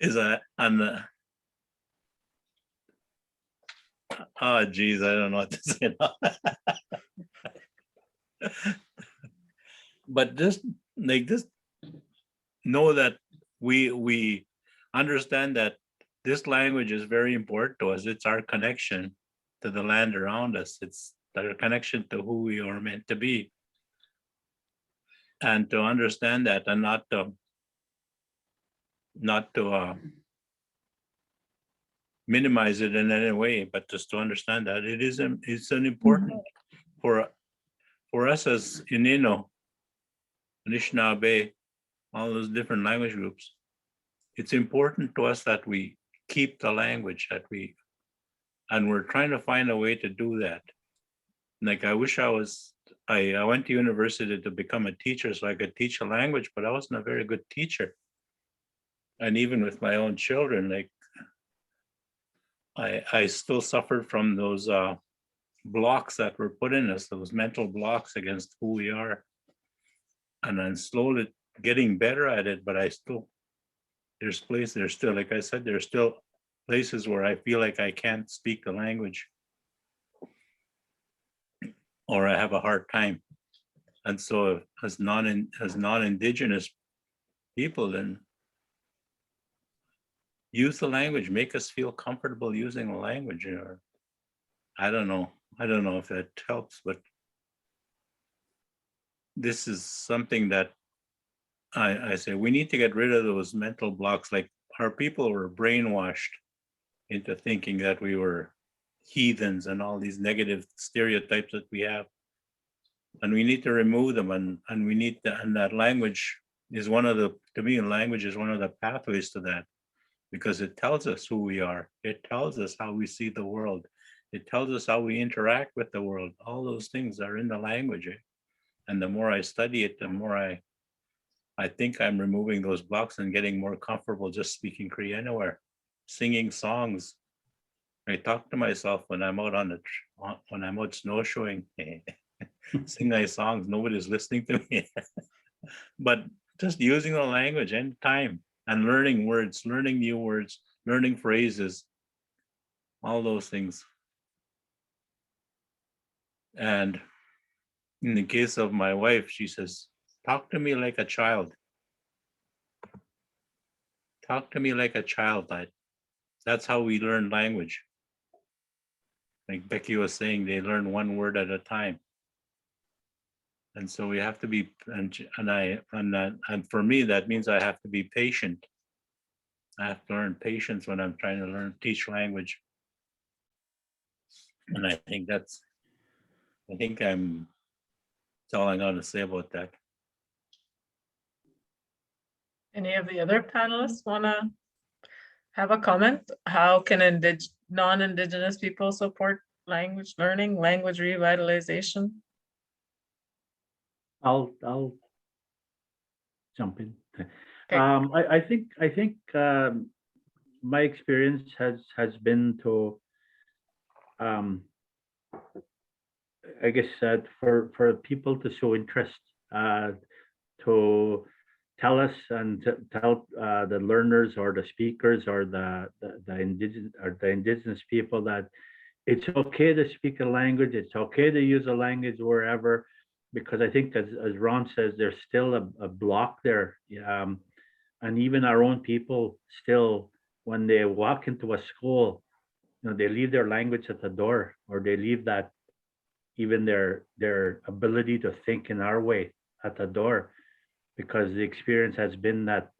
S2: Is on the oh geez, I don't know what to say now. But just like this, know that we understand that this language is very important to us. It's our connection to the land around us. It's our connection to who we are meant to be. And to understand that, and not to minimize it in any way, but just to understand that it's an important for us as ininiw, Anishinaabe, all those different language groups. It's important to us that we keep the language and we're trying to find a way to do that. Like I wish I went to university to become a teacher so I could teach a language, but I wasn't a very good teacher. And even with my own children, like I still suffered from those blocks that were put in us, those mental blocks against who we are. And I'm slowly getting better at it, but there's still, like I said, there's still places where I feel like I can't speak the language or I have a hard time. And so as non-Indigenous people, then use the language, make us feel comfortable using the language. Or I don't know if that helps, but this is something that I say we need to get rid of those mental blocks. Like our people were brainwashed into thinking that we were heathens and all these negative stereotypes that we have. And we need to remove them, and we need to, and that language is to me, language is one of the pathways to that, because it tells us who we are. It tells us how we see the world. It tells us how we interact with the world. All those things are in the language. And the more I study it, the more I think I'm removing those blocks and getting more comfortable just speaking Cree anywhere, singing songs. I talk to myself when I'm out when I'm out snowshoeing, sing my songs. Nobody's listening to me, but just using the language anytime and learning words, learning new words, learning phrases, all those things. And in the case of my wife, she says, talk to me like a child. Talk to me like a child. That's how we learn language. Like Becky was saying, they learn one word at a time. And so we have to be, and for me, that means I have to be patient. I have to learn patience when I'm trying to teach language. And I think that's all I'm going to say about that.
S1: Any of the other panelists want to have a comment? How can non-Indigenous people support language learning, language revitalization?
S4: I'll jump in.
S1: Okay.
S4: I think my experience has been to I guess for people to show interest, to tell us and to tell the learners or the speakers or the indigenous people that it's okay to speak a language. It's okay to use a language wherever, because I think as Ron says, there's still a block there. And even our own people still, when they walk into a school, they leave their language at the door, or they leave that, even their ability to think in our way at the door, because the experience has been that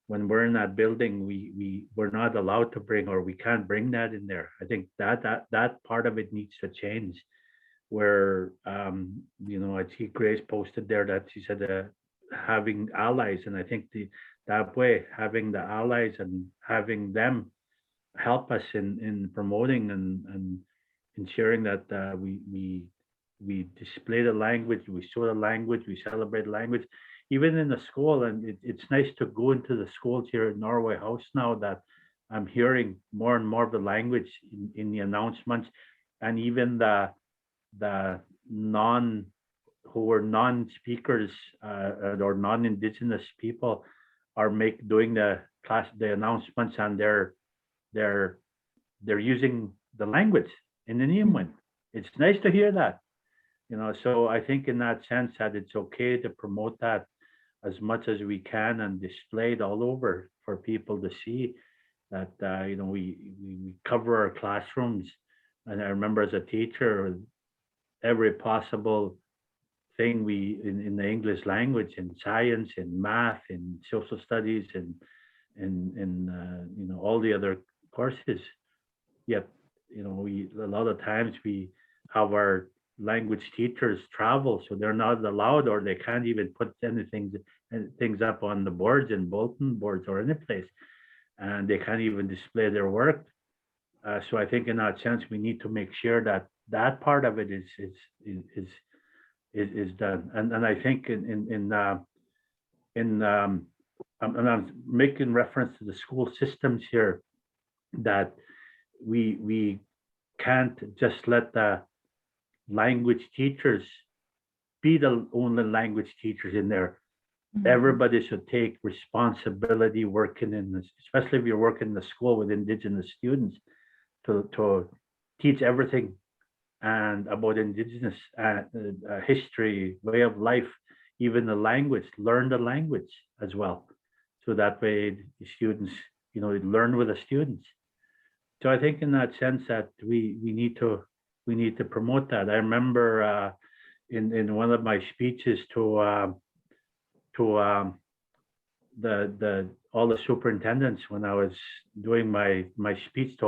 S4: when we're in that building, we're not allowed to bring, or we can't bring that in there. I think that part of it needs to change. Where I see Grace posted there that she said having allies, and I think that way, having the allies and having them help us in promoting and ensuring that we display the language, we show the language, we celebrate language, even in the school. And it's nice to go into the schools here at Norway House now that I'm hearing more and more of the language in the announcements, and even the non-speakers or non-Indigenous people are doing the announcements, and they're using the language in ininīmowin. It's nice to hear that, so I think in that sense that it's okay to promote that as much as we can and display it all over for people to see that, we cover our classrooms. And I remember as a teacher, every possible thing in the English language, in science, in math, in social studies, and in all the other courses. Yet, a lot of times we have our language teachers travel, so they're not allowed, or they can't even put things up on the boards and bulletin boards or any place, and they can't even display their work. So I think in that sense we need to make sure that that part of it is done. And I think and I'm making reference to the school systems here, that we can't just let the language teachers be the only language teachers in there. Everybody should take responsibility working in this, especially if you're working in the school with Indigenous students, to teach everything and about Indigenous history, way of life, even the language, learn the language as well. So that way the students, learn with the students. So I think in that sense that we need to promote that. I remember in one of my speeches to all the superintendents when I was doing my speech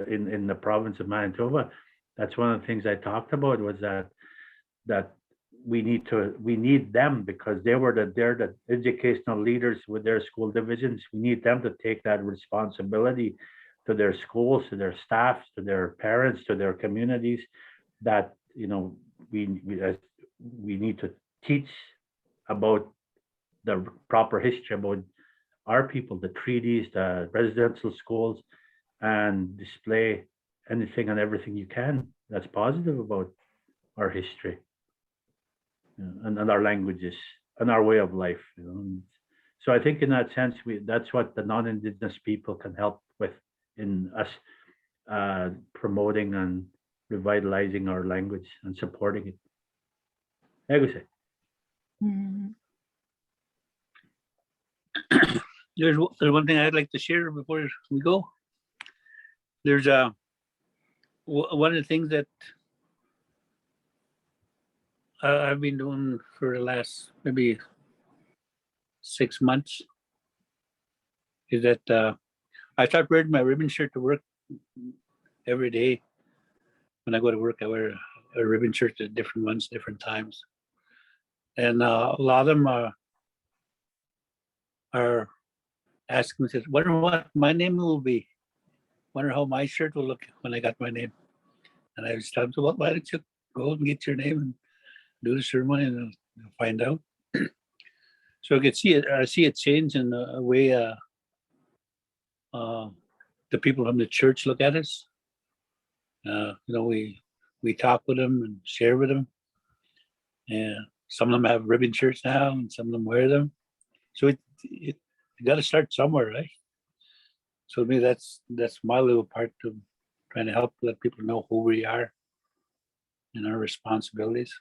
S4: in the province of Manitoba. That's one of the things I talked about, was that we need them, because they're the educational leaders with their school divisions. We need them to take that responsibility to their schools, to their staffs, to their parents, to their communities, that we need to teach about the proper history about our people, the treaties, the residential schools, and display anything and everything you can that's positive about our history, and our languages and our way of life. So I think in that sense, that's what the non-Indigenous people can help with, in us promoting and revitalizing our language and supporting it. Peguis. There's one thing I'd like to share before we go. There's one of the things that I've been doing for the last maybe 6 months is that I start wearing my ribbon shirt to work every day. When I go to work, I wear a ribbon shirt at different ones, different times. And a lot of them are asking me, wonder what my name will be. Wonder how my shirt will look when I got my name. And I was telling them, well, why don't you go and get your name and do the ceremony, and you'll find out. So I could see it. I see it change in the way the people from the church look at us. We talk with them and share with them. And some of them have ribbon shirts now, and some of them wear them. So you got to start somewhere, right? So maybe that's my little part to trying to help let people know who we are and our responsibilities.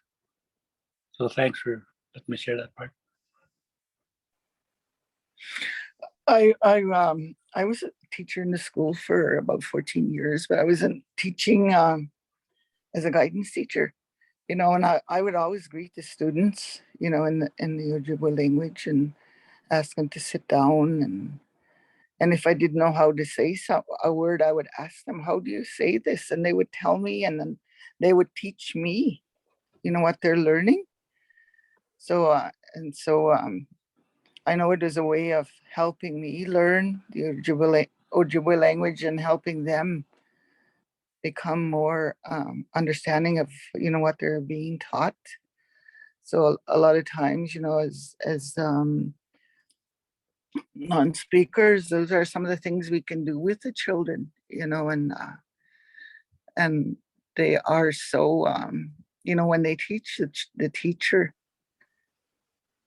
S4: So thanks for letting me share that part.
S3: I was a teacher in the school for about 14 years, but I was teaching as a guidance teacher, and I would always greet the students, in the Ojibwe language, and ask them to sit down, and if I didn't know how to say a word, I would ask them, how do you say this? And they would tell me, and then they would teach me, what they're learning. So I know it is a way of helping me learn the Ojibwe language and helping them become more understanding of, what they're being taught. So a lot of times, as non-speakers, those are some of the things we can do with the children, and they are so, when they teach the teacher,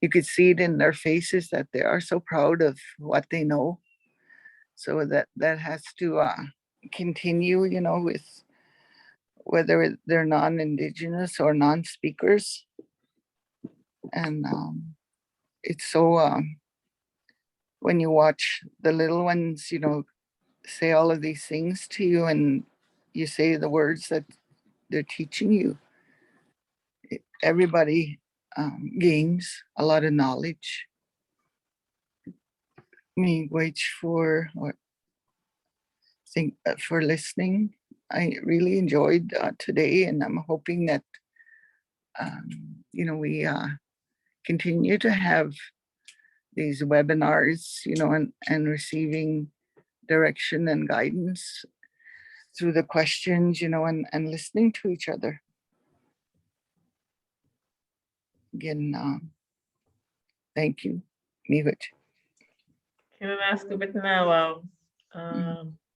S3: you could see it in their faces that they are so proud of what they know. So that has to continue, with whether they're non-Indigenous or non-speakers. And it's so, when you watch the little ones, say all of these things to you and you say the words that they're teaching you, everybody gains a lot of knowledge. Me wage for for listening. I really enjoyed today, and I'm hoping that we continue to have these webinars, and receiving direction and guidance through the questions, and listening to each other. Again, thank you. Miwit.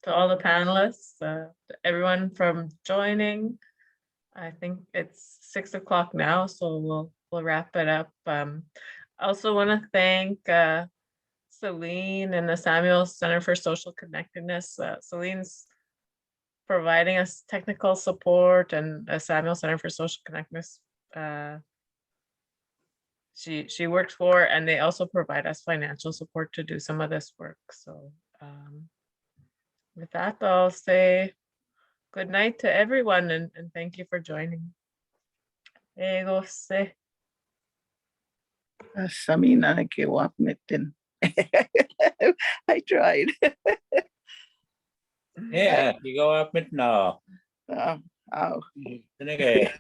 S1: To all the panelists, to everyone from joining. I think it's 6 o'clock now, so we'll wrap it up. I also want to thank Celine and the Samuel Center for Social Connectedness. Celine's providing us technical support, and the Samuel Center for Social Connectedness she works for, and they also provide us financial support to do some of this work. So with that, I'll say good night to everyone, and thank you for joining. Peguis.
S3: I tried.
S2: Yeah, you go up it now.
S3: Oh.
S2: Sige.